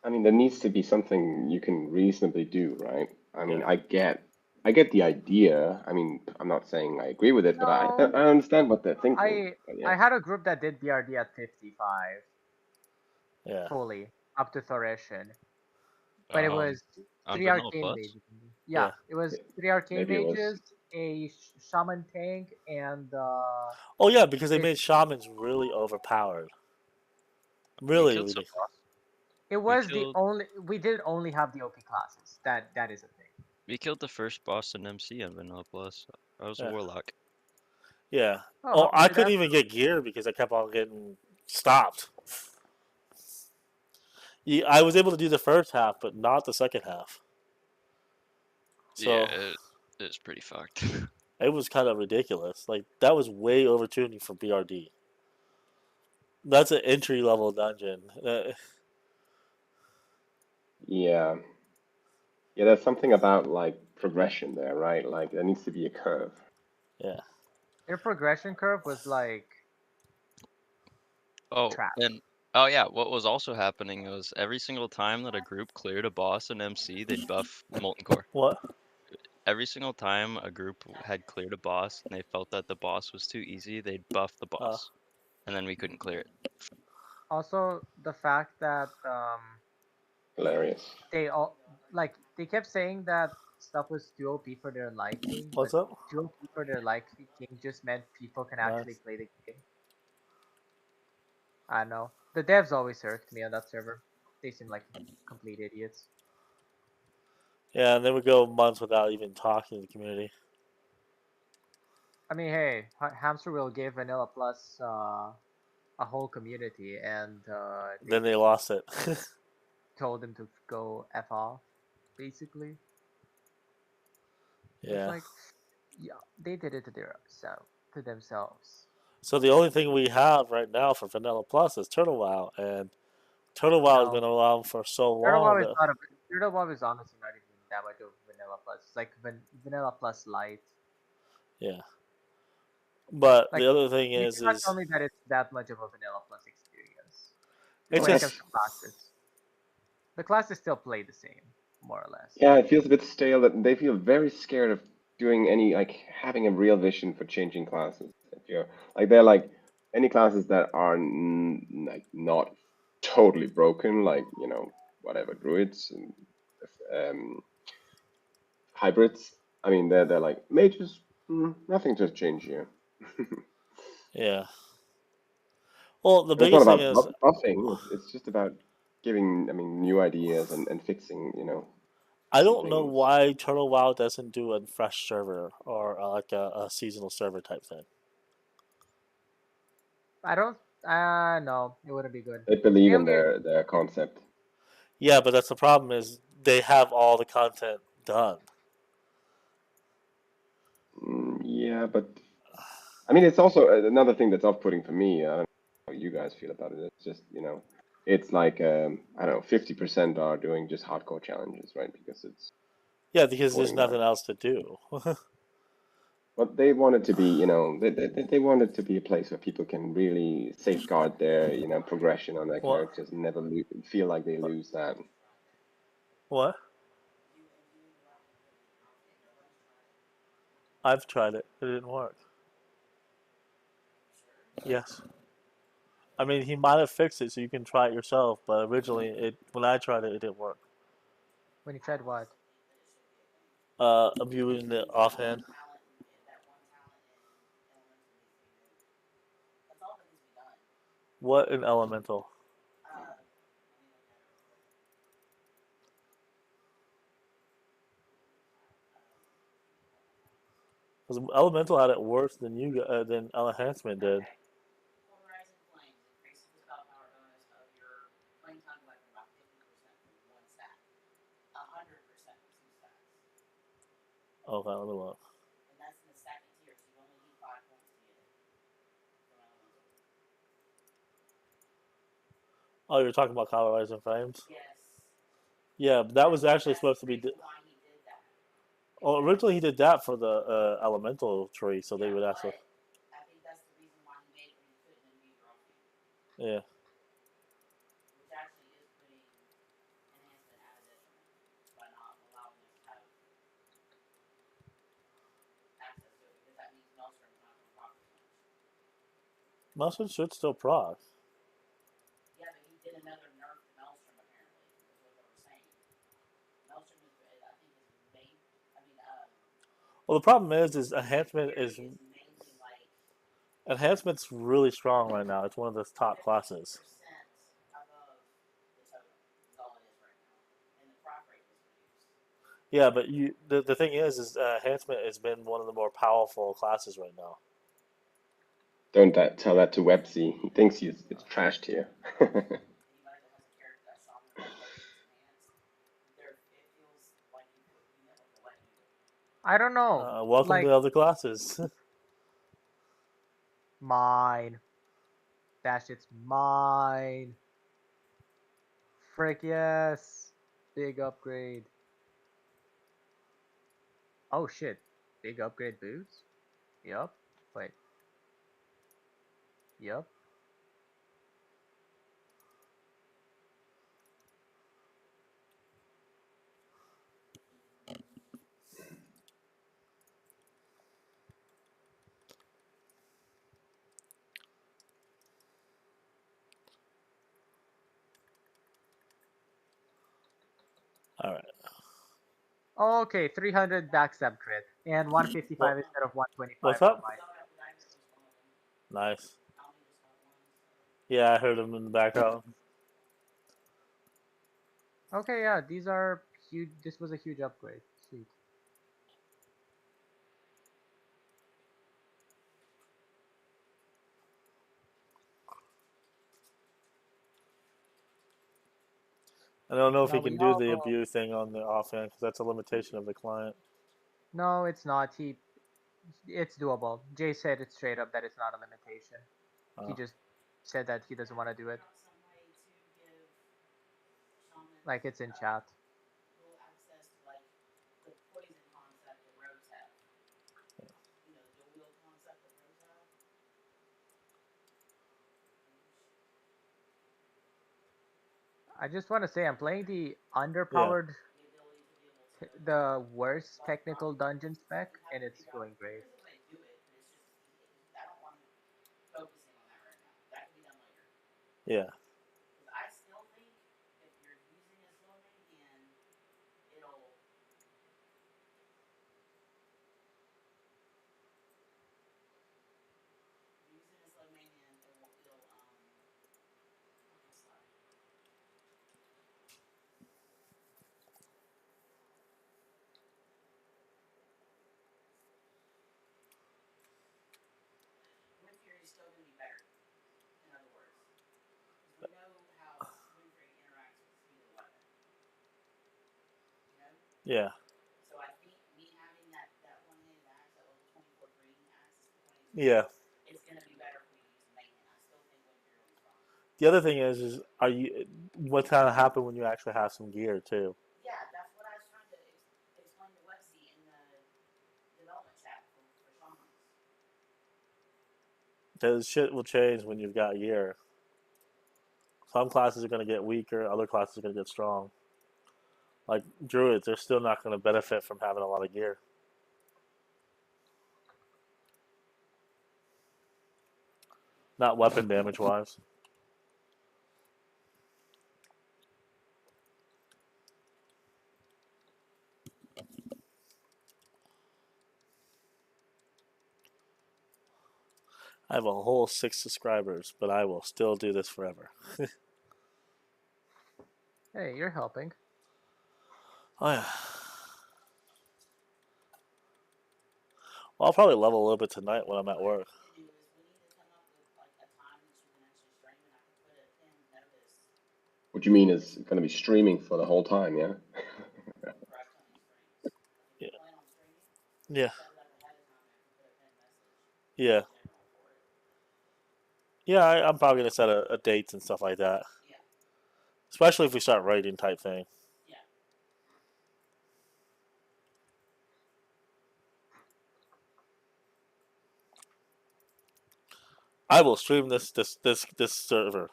I mean, there needs to be something you can reasonably do, right? I mean, Yeah. I get the idea. I mean, I'm not saying I agree with it, but No, I understand what they're thinking. I But I yeah, had a group that did BRD at 55 Yeah. fully up to Thoration, but it Um, was on three Vanilla arcane Plus. mages. Yeah. Yeah, it was yeah, three arcane maybe it was. mages, a shaman tank, and Oh yeah, because they it, made shamans really overpowered. We Really killed some ridiculous. boss. it We was the killed only we did only have the OP classes. That is a thing. we killed the first boss in MC on Vanilla Plus. I was a Yeah. warlock. Yeah. Oh, Oh, how I did that couldn't even get gear because I kept on getting stopped. Yeah, I was able to do the first half, but not the second half. Yeah, So it's pretty fucked. it was kind of ridiculous. Like that was way over tuning for BRD. That's an entry level dungeon. Yeah. Yeah, there's something about like progression there, right? Like there needs to be a curve. Yeah. Their progression curve was like Oh, trap. and oh yeah, what was also happening was every single time that a group cleared a boss in MC, they'd buff Molten Core. What? Every single time a group had cleared a boss and they felt that the boss was too easy, they'd buff the boss, and then we couldn't clear it. Also, the fact that Hilarious. they all like they kept saying that stuff was too OP for their liking, but What's up? too OP for their liking just meant people can actually Nice. play the game. I don't know. The devs always irked me on that server. They seem like complete idiots. Yeah, and then we go months without even talking to the community. I mean, hey, Hamster Wheel gave Vanilla Plus a whole community, and Then they they lost it. told them to go f off, basically. It's Yeah. like, yeah, they did it to themselves. So the only thing we have right now for Vanilla Plus is Turtle WoW, and Turtle WoW has No, been around for so Turtle long Wow is that not a Turtle Wow is honestly not even that much of Vanilla Plus. It's like Vanilla Plus Light. yeah. But Like the other thing you is cannot tell me that it's that much of a Vanilla Plus experience it's when it comes just to classes. The classes still play the same, more or less. Yeah, it feels a bit stale that they feel very scared of doing any like having a real vision for changing classes. If you're like they're like any classes that are like not totally broken, like whatever druids and um, hybrids. I mean, they're like mages. Nothing to change here. yeah. Well, the And it's not biggest thing about is buffing. It's just about giving, I mean, new ideas and fixing, I some don't know things. why Turtle WoW doesn't do a fresh server or like a seasonal server type thing. I don't. No, it wouldn't be good. They believe The in only their concept. Yeah, but that's the problem is they have all the content done. Yeah, but I mean, it's also another thing that's off-putting for me. I don't know how you guys feel about it. It's just, it's like I don't know, 50% are doing just hardcore challenges, right? Because it's Yeah, because there's boring now. nothing else to do. But they want it to be, they want it to be a place where people can really safeguard their, progression on their What? characters and never feel like they lose that. What? I've tried it. It didn't work. Yes. I mean, he might have fixed it so you can try it yourself, but originally, when I tried it, it didn't work. when you tried what? I'm viewing it offhand. What an elemental. Because elemental had it worse than than enhancement did. Okay, let me look. Oh, you're talking about Color Rising Flames? Yeah, but that was actually supposed to be. Well, originally he did that for the elemental tree, so they would actually. Yeah. Maelstrom should still proc. Well, the problem is enhancement's really strong right now. It's one of the top classes. Yeah, but the thing is enhancement has been one of the more powerful classes right now. Don't tell that to Websy. He thinks it's trashed here. I don't know. Welcome Like to other classes. mine. That shit's mine. Frick yes. Big upgrade. Oh shit. Big upgrade boots? Yup. Wait. Yup. All right. Okay, 300 backstab crit and 155 What? instead of 125 What's for up? mine. Nice. Yeah, I heard him in the background. Okay, yeah, these are huge. This was a huge upgrade. Sweet. I don't know if Now he we can do the all. abuse thing on the offhand because that's a limitation of the client. No, it's not. It's doable. Jay said it straight up that it's not a limitation. He Oh. just said that he doesn't want to do it. Like it's in chat. I just want to say I'm playing the Yeah. underpowered, the worst technical dungeon spec, and it's going great. Yeah. Yeah. Yeah. The other thing is are you? What kind of happen when you actually have some gear too? Because shit will change when you've got gear. Some classes are going to get weaker, other classes are going to get strong. Like druids, they're still not going to benefit from having a lot of gear. Not weapon damage wise. I have a whole 6 subscribers, but I will still do this forever. Hey, you're helping. Oh yeah. Well, I'll probably level a little bit tonight when I'm at work. What you mean is going to be streaming for the whole time, yeah? Yeah. Yeah. Yeah. Yeah, I'm probably gonna set a dates and stuff like that. Especially if we start writing type thing. I will stream this server.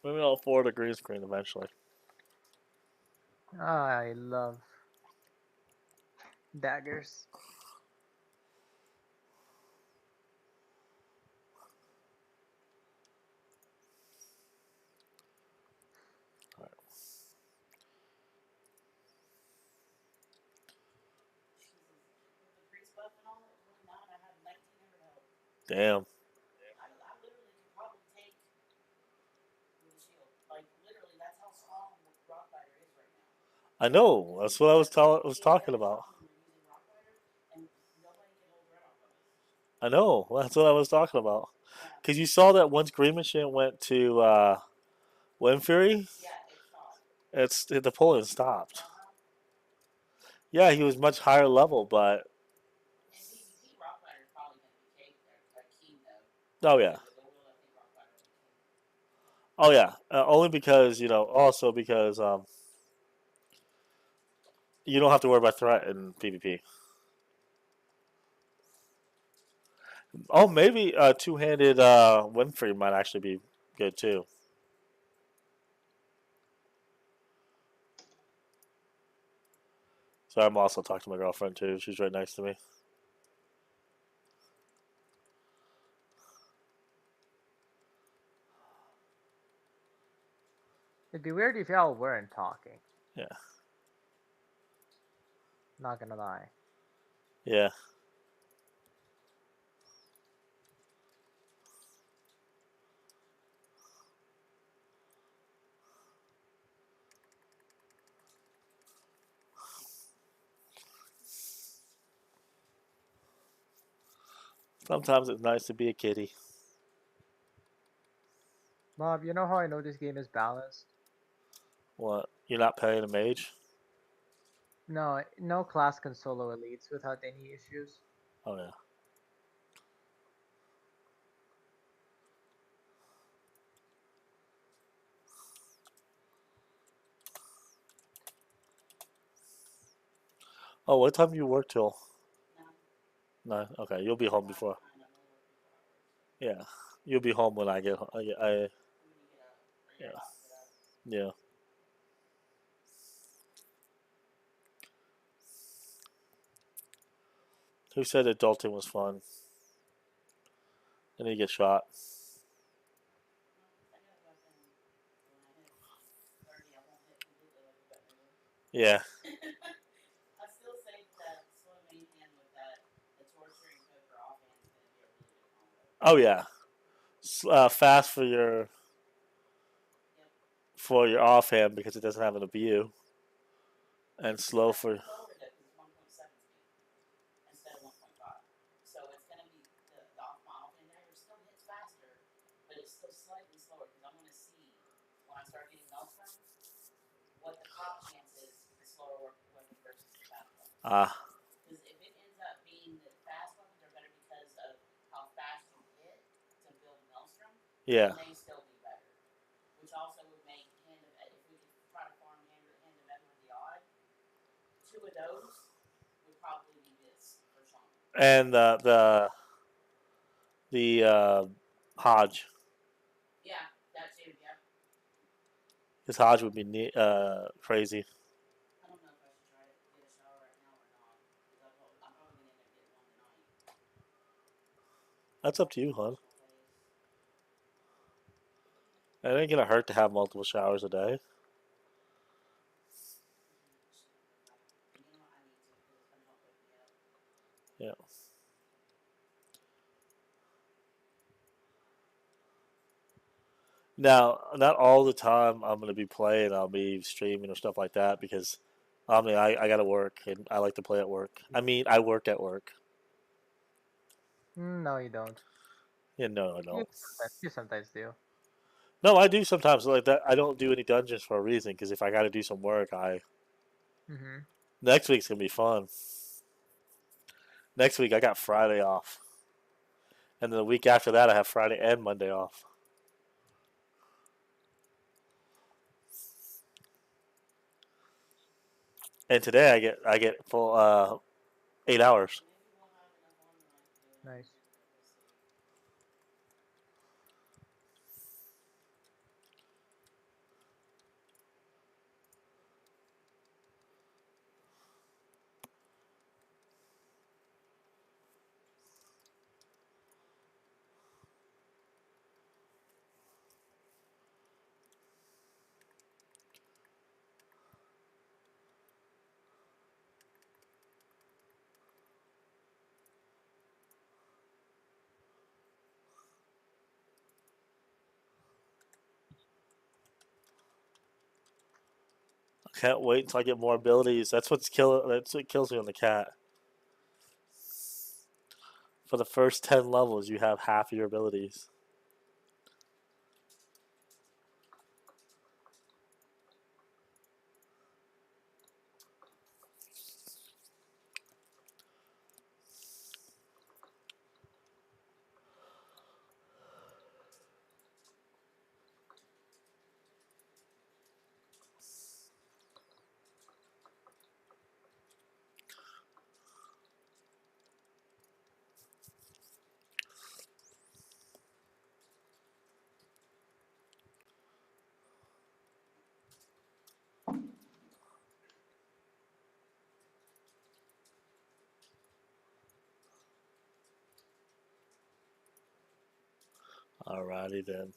Maybe I'll afford a green screen eventually. I love daggers. Damn. I know. That's what I was talking about. I know. That's what I was talking about. Because you saw that once Green Machine went to Wind Fury, the pulling stopped. Yeah, he was much higher level, but oh yeah, oh yeah. Only because also because you don't have to worry about threat in PvP. Oh, maybe two-handed Winfrey might actually be good too. So I'm also talking to my girlfriend too. She's right next to me. It'd be weird if y'all weren't talking. Yeah. Not gonna lie. Yeah. Sometimes it's nice to be a kitty. Bob, you know how I know this game is balanced? What? You're not playing a mage? No, no class can solo elites without any issues. Oh yeah. Oh, what time do you work till? 9. Okay, you'll be home before. Yeah, you'll be home when I get home. Yeah. Yeah. Who said adulting was fun? And he gets shot. Yeah. Oh yeah. Fast for your offhand because it doesn't have an ABU, and slow for. Ah. Yeah. And the Hodge. His Hodge would be crazy. That's up to you, hon. It ain't gonna hurt to have multiple showers a day. Yeah. Now, not all the time I'm gonna be playing. I'll be streaming or stuff like that because, I gotta work and I like to play at work. I mean, I work at work. No, you don't. Yeah, no, I don't. You sometimes do. No, I do sometimes like that. I don't do any dungeons for a reason because if I gotta do some work, Mm-hmm. next week's gonna be fun. Next week I got Friday off, and then the week after that I have Friday and Monday off. And today I get full 8 hours. Nice. I can't wait until I get more abilities. That's what kills me on the cat. For the first 10 levels, you have half your abilities. Alrighty then.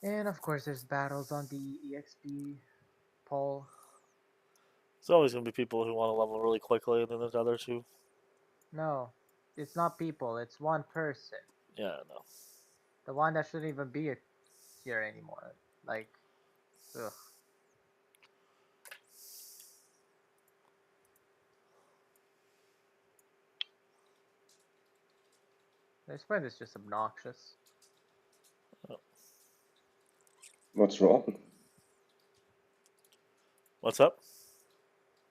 And of course, there's battles on the EXP poll. There's always gonna be people who want to level really quickly, and then there's others who, No, it's not people. It's one person. yeah, no. The one that shouldn't even be here anymore. Like, ugh. This point is just obnoxious. What's wrong? What's up?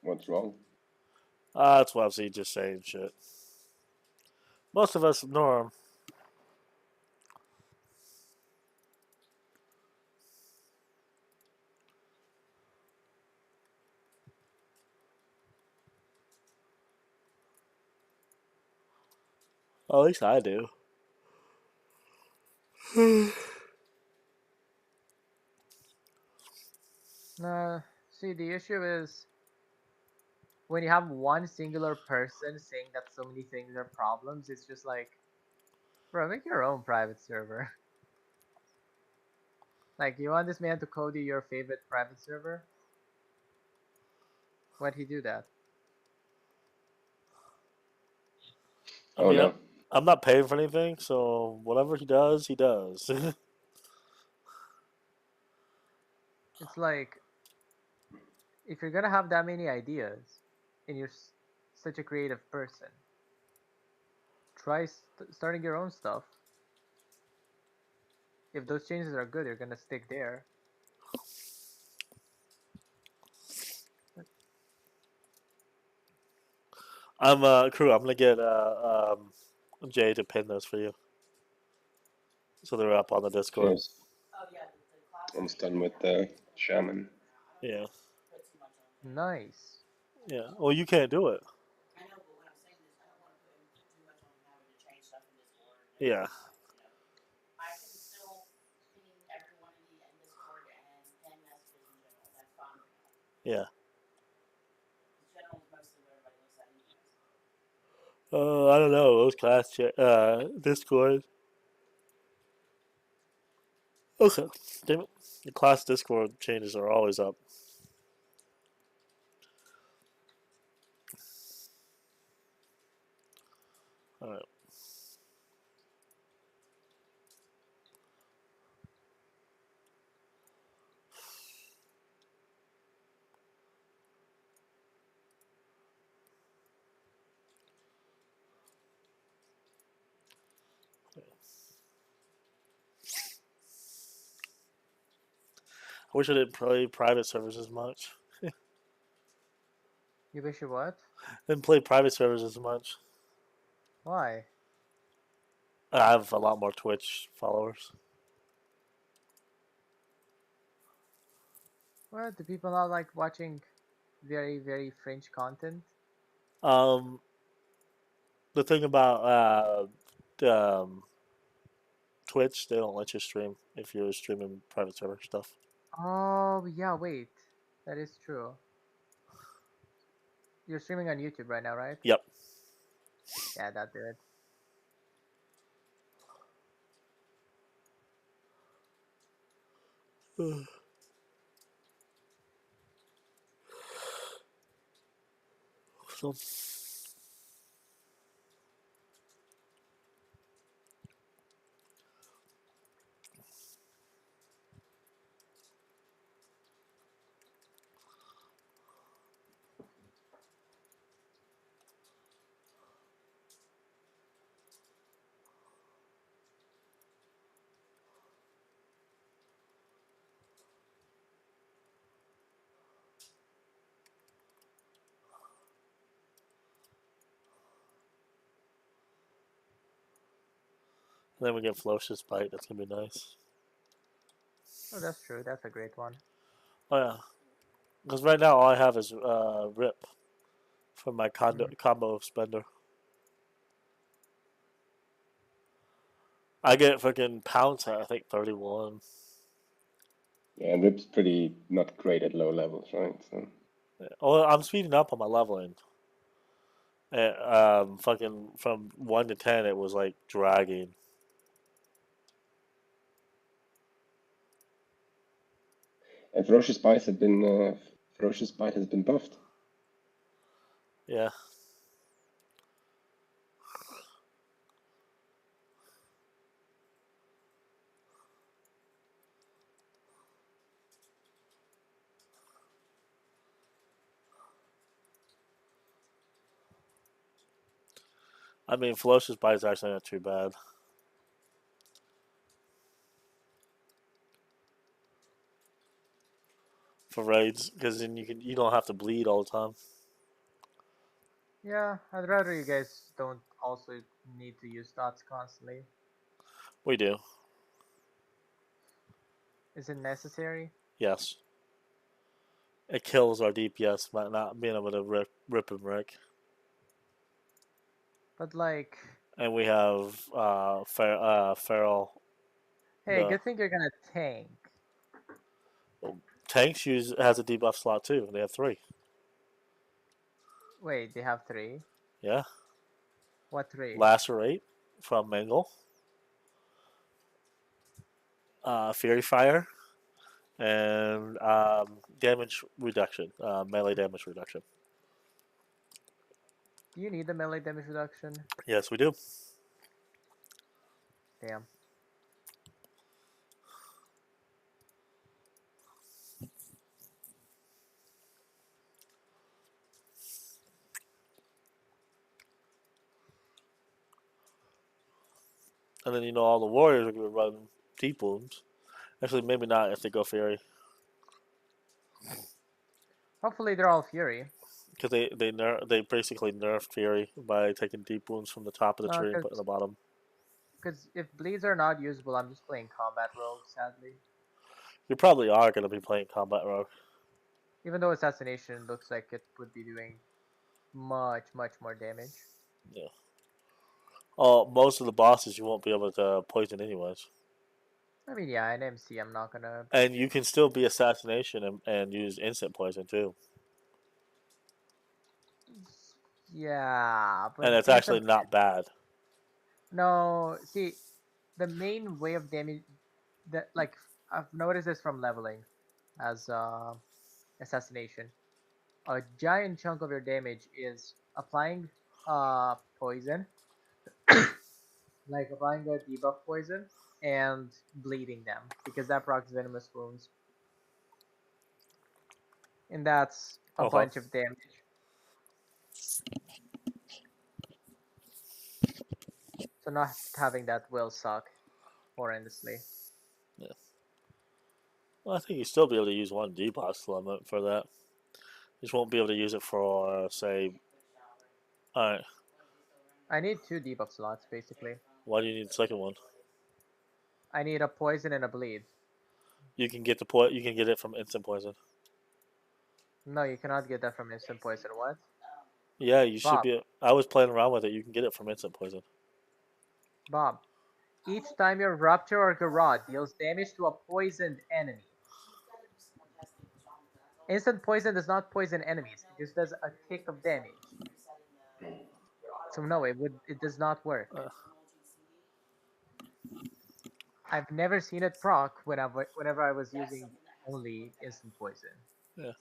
What's wrong? It's Websy just saying shit. Most of us ignore him. At least I do. See, the issue is when you have one singular person saying that so many things are problems, it's just like, bro, make your own private server. Like, you want this man to code you your favorite private server? Why'd he do that? I Oh mean, no. I'm not paying for anything, so whatever he does, he does. It's like, if you're gonna have that many ideas, and you're such a creative person, try starting your own stuff. If those changes are good, you're gonna stick there. Crew. I'm gonna get Jay to pin those for you, so they're up on the Discord. Cheers. Almost done with the shaman. Yeah, Nice. yeah. Well, you can't do it. Yeah. Yeah. I don't know. Those Discord. Okay. Damn it. The class Discord changes are always up. Alright. I wish I didn't play private servers as much. You wish you what? Didn't play private servers as much. Why? I have a lot more Twitch followers. What? Do people not like watching very, very fringe content? Um, the thing about Twitch, they don't let you stream if you're streaming private server stuff. Oh, yeah, wait. That is true. You're streaming on YouTube right now, right? Yep. Yeah, that did. So, then we get Flocious Bite. That's gonna be nice. Oh, that's true. That's a great one. Oh yeah, because right now all I have is Rip from my combo spender. I get fucking pounce at I think 31. Yeah, and Rip's pretty not great at low levels, right? So Oh, I'm speeding up on my leveling. Fucking from 1 to 10, it was like dragging. and Ferocious Bite has been buffed. Yeah. I mean, Ferocious Bite is actually not too bad for raids because then you don't have to bleed all the time. Yeah, I'd rather you guys don't also need to use dots constantly. We do. Is it necessary? Yes. It kills our DPS by not being able to rip and wreck. But like, And we have Feral. hey, The good thing you're gonna tank. tanks has a debuff slot too. They have 3. Wait, they have 3? Yeah. What 3? Lacerate from Mangle. Fury Fire. And damage reduction. Melee damage reduction. Do you need the melee damage reduction? Yes, we do. Damn. And then all the warriors are going to run deep wounds. Actually, maybe not if they go Fury, Hopefully they're all Fury. because they basically nerfed Fury by taking deep wounds from the top of the No, tree and putting the bottom. because if bleeds are not usable, I'm just playing combat rogue, sadly. You probably are going to be playing combat rogue. Even though assassination looks like it would be doing much, much more damage. Yeah. Oh, most of the bosses you won't be able to poison anyways, I mean, yeah, in MC, I'm not gonna. and you can still be assassination and use instant poison too, Yeah, and but it's actually instant. not bad. No, see, the main way of damage that like I've noticed this from leveling as assassination. A giant chunk of your damage is applying poison, like applying the debuff poison and bleeding them because that procs venomous wounds, and that's a Okay. bunch of damage. So not having that will suck horrendously. Yeah. Well, I think you still be able to use one debuff limit for that. You just won't be able to use it for say. Alright. I need 2 debuff slots basically. Why do you need the second one? I need a poison and a bleed. You can get you can get it from instant poison. No, you cannot get that from instant poison. What? Yeah, you should Bob, be. I was playing around with it. You can get it from instant poison. Bob. Each time your Rupture or Garrot deals damage to a poisoned enemy. Instant poison does not poison enemies. It just does a tick of damage. So no, it does not work. I've never seen it proc whenever I was using only instant poison. Yeah.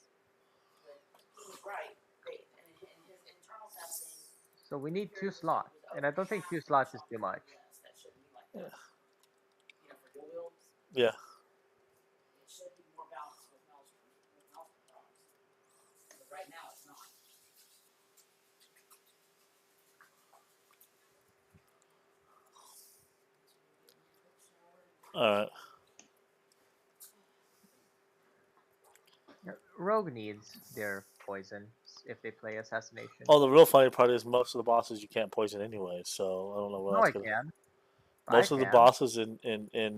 So we need 2 slots, and I don't think 2 slots is too much. Yeah. Alright. Rogue needs their poison if they play assassination. Oh, the real funny part is most of the bosses you can't poison anyway, so I don't know what No, that's I gonna. can. I Most of the can. bosses in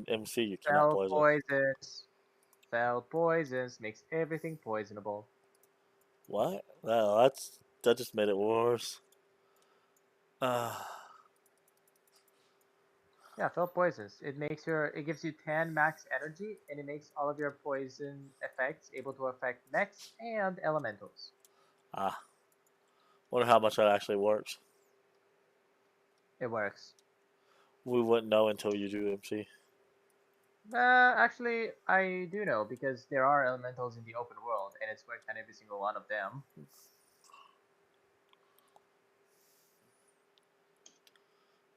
MC you cannot Fell poison. poisons. Fell poisons makes everything poisonable. What? No, that just made it worse. Uh, Yeah, fill poisons. It gives you 10 max energy, and it makes all of your poison effects able to affect mechs and elementals. Ah, wonder how much that actually works. It works. We wouldn't know until you do MC. Actually, I do know because there are elementals in the open world, and it's worked on every single one of them.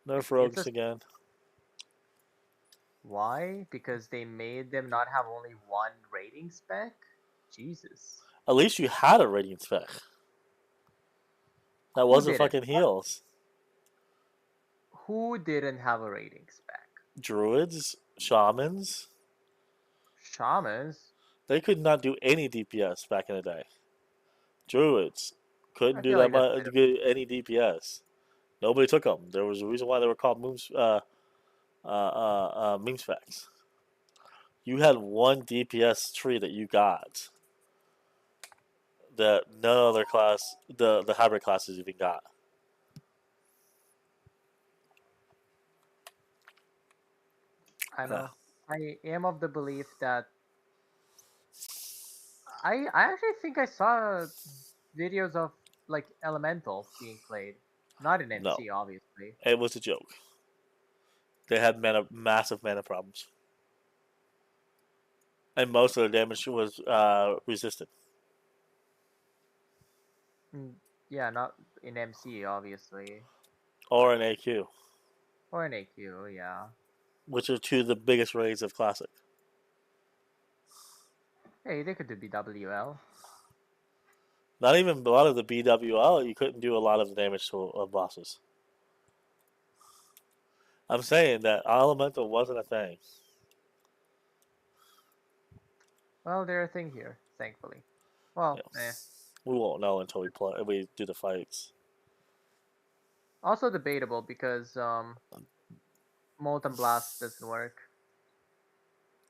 Nerf It's rogues a again. Why? Because they made them not have only one rating spec? Jesus. At least you had a rating spec. That Who wasn't didn't? fucking heals. Who didn't have a rating spec? Druids, shamans, Shamans? they could not do any DPS back in the day. Druids I couldn't do feel that like that's a much bit of any DPS. Nobody took them. There was a reason why they were called meme specs. You had one DPS tree that you got that no other class, the hybrid classes even got. I Yeah. know. I am of the belief that I actually think I saw videos of like Elemental being played. Not in No, MC, obviously. it was a joke. They had massive mana problems, and most of the damage was resisted. Mm, yeah, not in MC, obviously. Or an AQ, Or in AQ, yeah. which are two of the biggest raids of Classic. Hey, they could do BWL. Not even a lot of the BWL, you couldn't do a lot of the damage to bosses. I'm saying that elemental wasn't a thing. Well, they're a thing here, thankfully. Well, Yeah. eh. We won't know until we do the fights. Also debatable because Molten Blast doesn't work.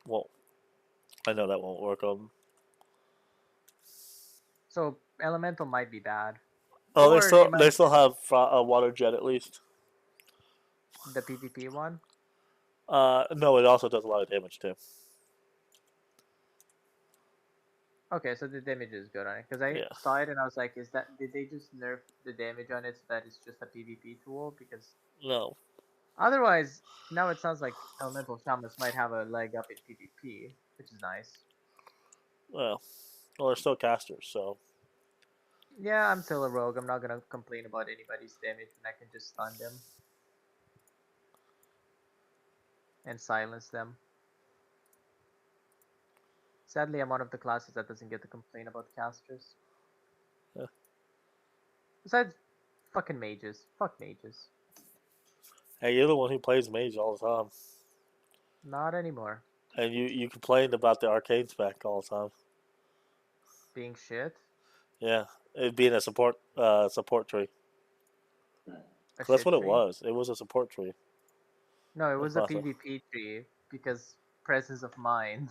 Well, I know that won't work on. So Elemental might be bad. Oh, Or they they might still have a water jet at least. the PvP one. No, it also does a lot of damage too. Okay, so the damage is good on it. Because I Yeah. saw it and I was like, did they just nerf the damage on it so that it's just a PvP tool? Because No. otherwise, now it sounds like Elemental Shamans might have a leg up in PvP, which is nice. Well, they're still casters, so Yeah, I'm still a rogue. I'm not gonna complain about anybody's damage when I can just stun them and silence them. Sadly, I'm one of the classes that doesn't get to complain about casters. yeah. Besides, fucking mages. Fuck mages. Hey, you're the one who plays mage all the time, Not anymore. and you complained about the arcane spec all the time. Being shit. Yeah, it being a support tree. A That's shit what it tree. was. It was a support tree. No, it That's was a classic. PvP tree because presence of mind.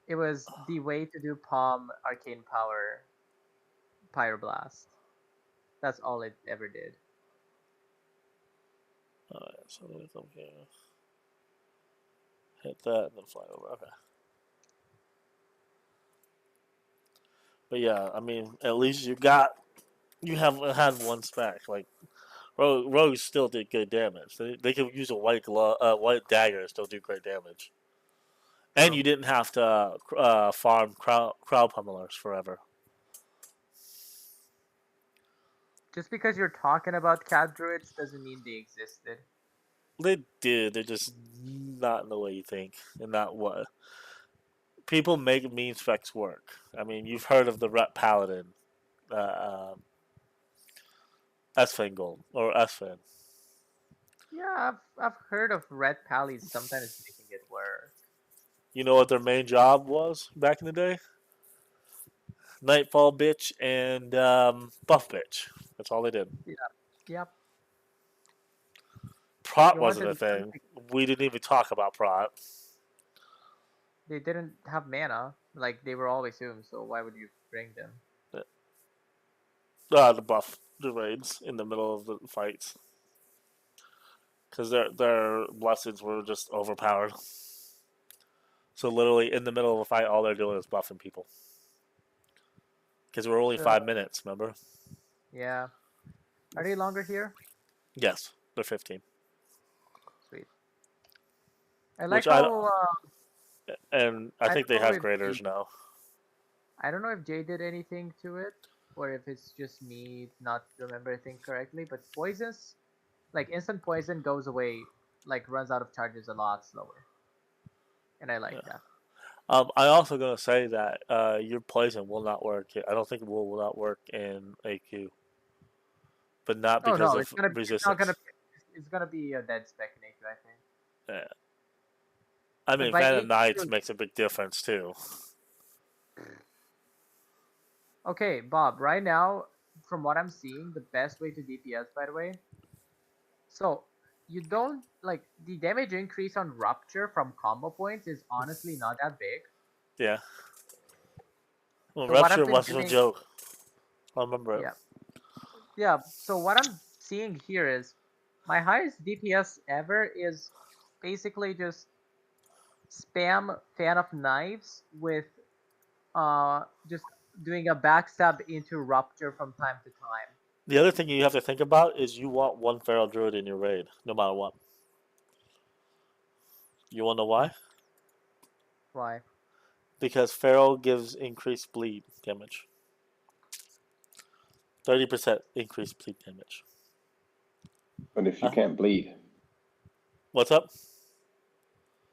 It was the way to do Palm Arcane Power Pyroblast. That's all it ever did. Alright, so let's okay. Hit that and then fly over. Okay. But yeah, I mean, at least you have had one spec. Like rogues still did good damage. They could use a white dagger and still do great damage. And True. you didn't have to farm crowd pummelers forever. Just because you're talking about cat druids doesn't mean they existed. They did. They're just not in the way you think, and not what people make meme specs work. I mean, you've heard of the Ret Paladin, Esfand Gold or Esfand. Yeah, I've heard of red pallies sometimes making it work. You know what their main job was back in the day? Nightfall bitch and buff bitch. That's all they did. Yeah. Yep. Prot You wasn't wanted a them thing. to, We didn't even talk about prot. they didn't have mana. Like they were always doomed, so why would you bring them? The buff. the raids in the middle of the fights because their blessings were just overpowered. So literally in the middle of a fight, all they're doing is buffing people. Because we're only So 5 minutes, remember? yeah, are they longer here? Yes, they're 15. Sweet. I like Which I how and I I think they don't know have if graders now. I don't know if Jay did anything to it, or if it's just me not remembering correctly. But poisons, like instant poison, goes away, like runs out of charges a lot slower, and I like Yeah. that. I also gonna say that your poison will not work. I don't think it will not work in AQ, but not Oh because no, of it's not gonna resistance. it's gonna be a dead spec in AQ, I think. Yeah. I But mean, by Phantom Knights AQ, makes a big difference too. okay, Bob. Right now, from what I'm seeing, the best way to DPS, by the way. So you don't like the damage increase on rupture from combo points is honestly not that big. Yeah. Well, So what I've Rupture been wasn't a doing, joke. I remember it. yeah, yeah. So what I'm seeing here is my highest DPS ever is basically just spam fan of knives with just doing a backstab into rupture from time to time. The other thing you have to think about is you want one Feral Druid in your raid, no matter what. You wanna know why? Why? Because Feral gives increased bleed damage. 30% increased bleed damage. But if you Huh? can't bleed, What's up?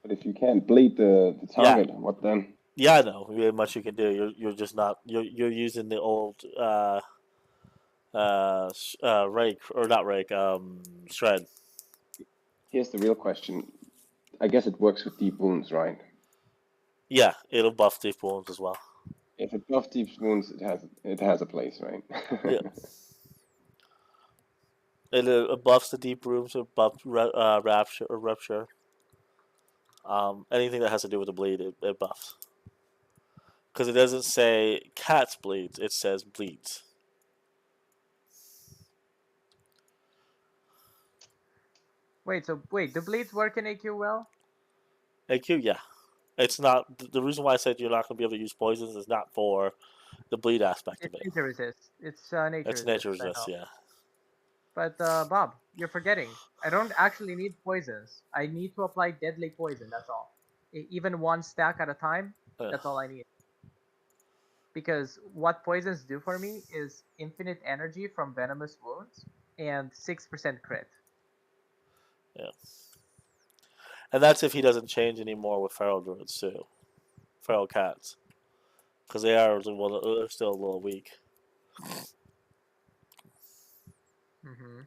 the Yeah. target, what then? Yeah, I know. Very much you can do. You're just not. You're using the old rake or not rake shred. Here's the real question. I guess it works with deep wounds, right? Yeah, it'll buff deep wounds as well. If it buffs deep wounds, it has a place, right? Yeah, it buffs the deep wounds or buffs rapture or rupture. Anything that has to do with the bleed, it buffs. Because it doesn't say cats bleeds, it says bleeds. Wait, do bleeds work in AQ well? AQ, yeah. It's not the reason why I said you're not going to be able to use poisons is not for the bleed aspect of It's it. nature resist. It's nature It's nature resist. I resist, know. yeah. But Bob, you're forgetting. I don't actually need poisons. I need to apply deadly poison. That's all. Even one stack at a time. Yeah. That's all I need. Because what poisons do for me is infinite energy from venomous wounds and 6% crit. Yeah. And that's if he doesn't change anymore with feral druids too, feral cats, because they are they're still a little weak. Mm-hmm.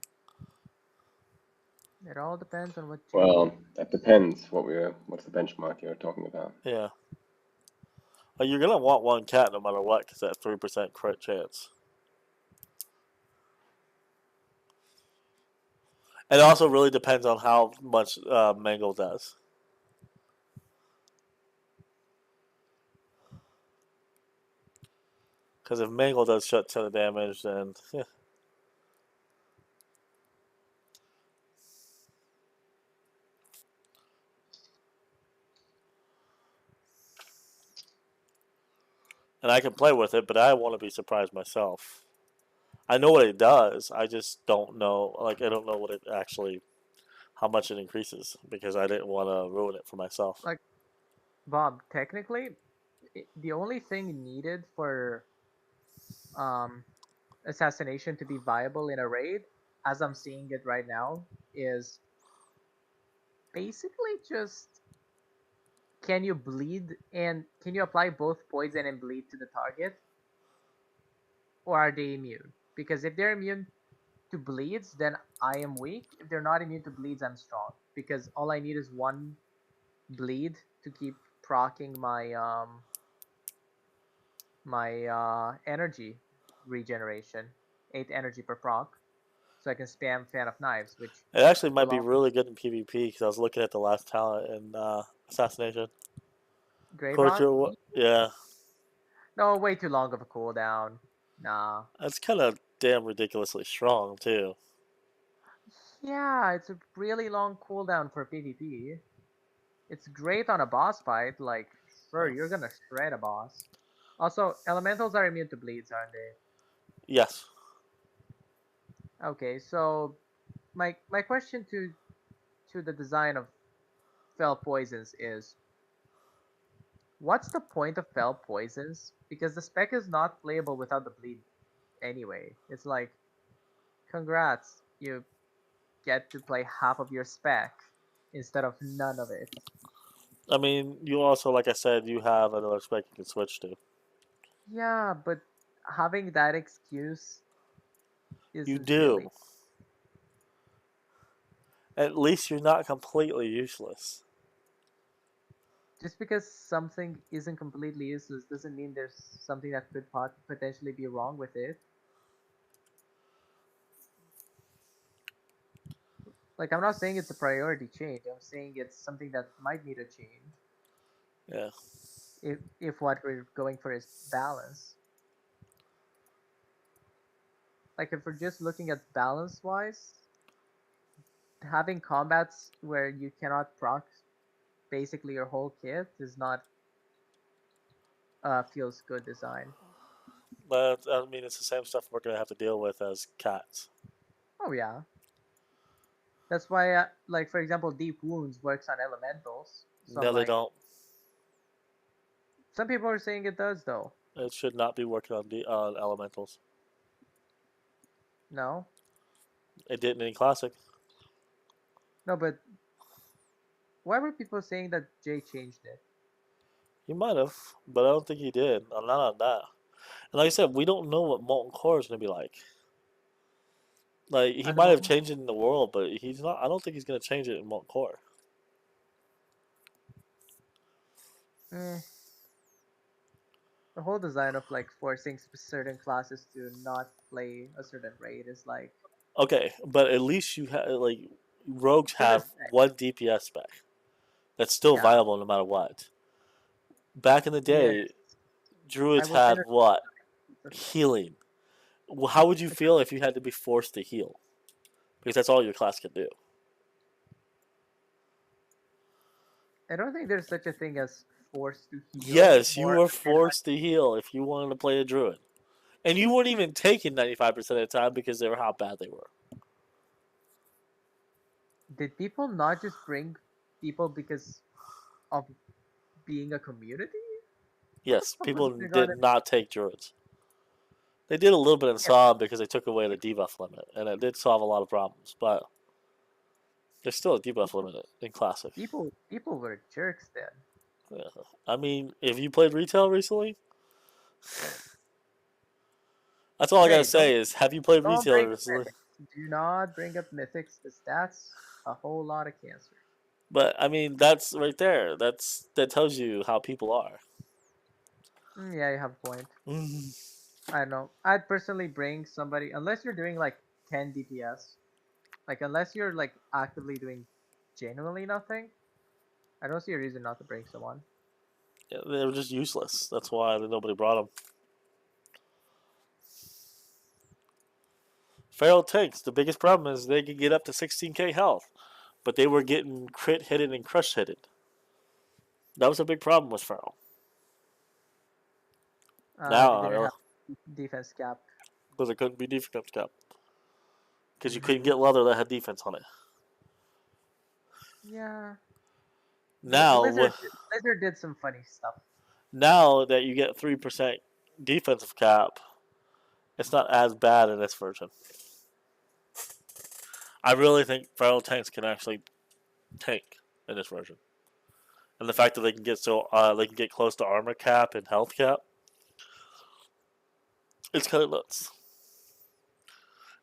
It all depends on what Well, you. that depends. What's the benchmark you're talking about? Yeah, well, you're gonna want one cat no matter what, because that 3% crit chance. It also really depends on how much Mangle does. Because if Mangle does shut ton of damage, then yeah. And I can play with it, but I want to be surprised myself. I know what it does. I just don't know. Like I don't know what it actually, how much it increases because I didn't want to ruin it for myself. Like, Bob, technically, the only thing needed for um, assassination to be viable in a raid, as I'm seeing it right now, is basically just can you bleed and can you apply both poison and bleed to the target, or are they immune? Because if they're immune to bleeds, then I am weak. If they're not immune to bleeds, I'm strong. Because all I need is one bleed to keep procking my energy regeneration, 8 energy per proc, so I can spam Fan of Knives, which It actually might will be all really good in PvP because I was looking at the last talent in Assassination. Grayrod. Torture, yeah, No, way too long of a cooldown. Nah. that's kind of damn ridiculously strong too. Yeah, it's a really long cooldown for PvP. It's great on a boss fight, like, sure, you're gonna shred a boss. Also, elementals are immune to bleeds, aren't they? Yes. Okay, so my question to the design of Fell Poisons is, what's the point of Fell Poisons? Because the spec is not playable without the bleed anyway. It's like, congrats, you get to play half of your spec instead of none of it. I mean, you also, like I said, you have another spec you can switch to. Yeah, but having that excuse You isn't really. do. At least you're not completely useless. Just because something isn't completely useless doesn't mean there's something that could potentially be wrong with it. Like, I'm not saying it's a priority change. I'm saying it's something that might need a change Yeah. if what we're going for is balance. Like, if we're just looking at balance wise, having combats where you cannot proc basically your whole kit is not feels good design. But, I mean, it's the same stuff we're going to have to deal with as cats. Oh yeah, that's why like, for example, deep wounds works on elementals. So I'm No, they like, don't. some people are saying it does though. It should not be working on elementals. No, It didn't in Classic. no, but why were people saying that Jay changed it? He might have, but I don't think he did. I'm not on that. And like I said, we don't know what Molten Core is going to be like. Like, he At the might have moment, changed it in the world, but he's not. I don't think he's going to change it in Molten Core. eh, the whole design of like forcing certain classes to not play a certain raid is like, Okay, but at least you have, like, rogues it's a have mistake. one DPS spec that's still Yeah. viable no matter what. Back in the Yes, day, I druids will had finish. what? The Healing. Well, how would you thing. feel if you had to be forced to heal? Because that's all your class can do. I don't think there's such a thing as forced to heal. Yes, you More, were forced to heal if you wanted to play a druid. And you weren't even taking 95% of the time because they were how bad they were. did people not just bring people because of being a community? What the Yes, fuck was people going on? did not take druids. They did a little bit in Yeah, Psalm because they took away the debuff limit, and it did solve a lot of problems, but there's still a debuff people, limit in Classic. people were jerks then. Yeah. I mean, if you played retail recently, that's all I gotta Hey, say is, have you played don't retail bring up recently? mythics. Do not bring up mythics, because that's a whole lot of cancer. But I mean, that's right there. That tells you how people are. Yeah, you have a point. Mhm. I don't know. I'd personally bring somebody, unless you're doing like 10 DPS. Like, unless you're like actively doing genuinely nothing, I don't see a reason not to bring someone. Yeah, they were just useless. That's why nobody brought them. Feral tanks. The biggest problem is they could get up to 16k health, but they were getting crit hitted and crush hitted. That was a big problem with Feral. They Now, didn't really, have defense cap. because it couldn't be defense cap. Because you couldn't Mm-hmm. get leather that had defense on it. Yeah. Now, Blizzard did some funny stuff. now that you get 3% defensive cap, it's not as bad in this version. I really think feral tanks can actually tank in this version, and the fact that they can get close to armor cap and health cap, it's kind of nuts.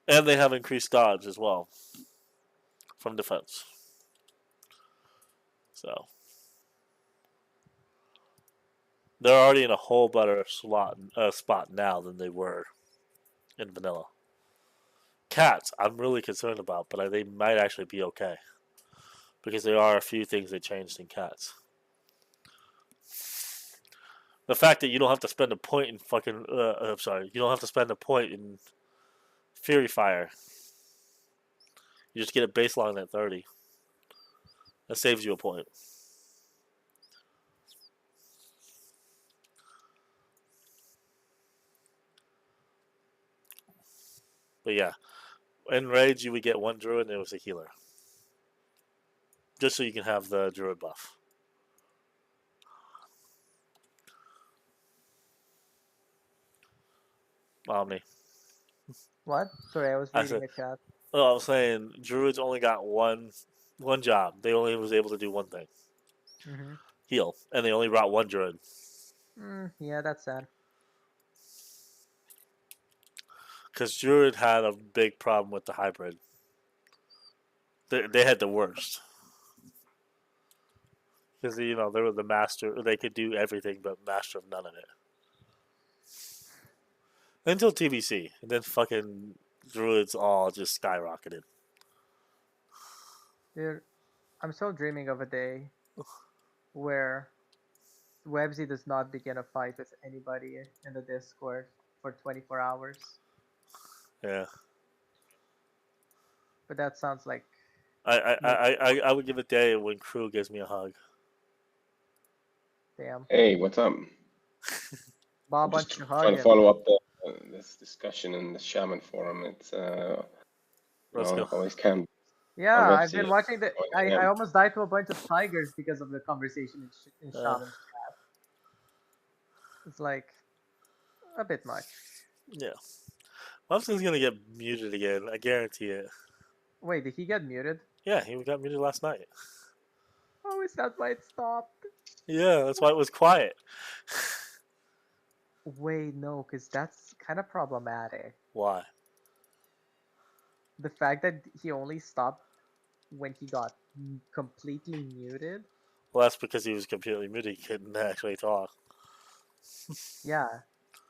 And they have increased dodge as well from defense. So they're already in a whole better spot now than they were in vanilla. Cats, I'm really concerned about, but they might actually be okay because there are a few things they changed in cats. The fact that you don't have to spend a point in fucking. I'm sorry, you don't have to spend a point in Fury Fire. You just get it baseline at 30. That saves you a point. But yeah, in Rage you would get one Druid and it was a healer. Just so you can have the Druid buff. Omni. What? Sorry, I was I reading said, a chat. oh, I was saying Druids only got one job. They only was able to do one thing. Mm-hmm. Heal. And they only brought one Druid. Yeah, that's sad. Because Druid had a big problem with the hybrid. They had the worst. Because, you know, they were the master. They could do everything but master of none of it. Until TBC. And then fucking Druids all just skyrocketed. Dude, I'm still dreaming of a day where Websy does not begin a fight with anybody in the Discord for 24 hours. Yeah. But that sounds like I would give a day when Crew gives me a hug. damn. Hey, what's up? Bob I'm wants just to trying hug to him. follow up this discussion in the Shaman forum. It's Let's go. always can. Yeah, I've Websy been is watching the. going I ham. almost died to a bunch of tigers because of the conversation in Shaman's chat. It's like a bit much. Yeah. Muffsin's gonna get muted again. I guarantee it. Wait, did he get muted? Yeah, he got muted last night. Oh, is that why it stopped? Yeah, that's why it was quiet. Wait, no, because that's kind of problematic. Why? The fact that he only stopped when he got completely muted. Well, that's because he was completely muted. He couldn't actually talk. Yeah.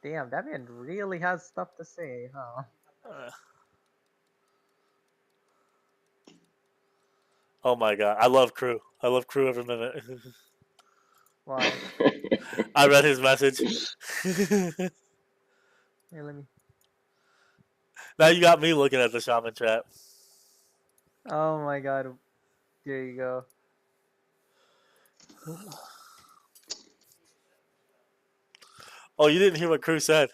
Damn, that man really has stuff to say, huh? Uh, oh my god, I love Crew. I love Crew every minute. Why? I read his message. Hey, let me. Now you got me looking at the shaman trap. Oh my god. There you go. Oh, you didn't hear what Crew said.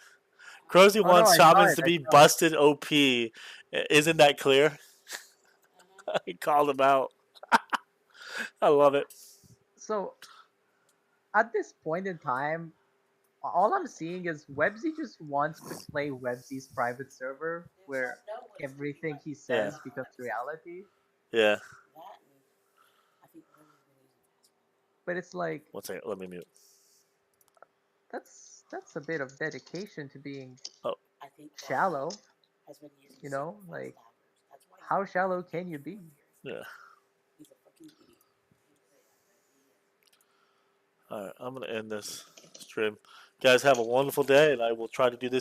Crozy Oh no, wants I saw shamans it. to I be saw it. busted OP. Isn't that clear? He called him out. I love it. So at this point in time, all I'm seeing is Websy just wants to play Websy's private server where everything he Yeah. says becomes reality. Yeah. But it's like One second. Let me mute. that's a bit of dedication to being Oh. shallow. You know, like how shallow can you be? Yeah. Alright, I'm going to end this stream. Guys, have a wonderful day, and I will try to do this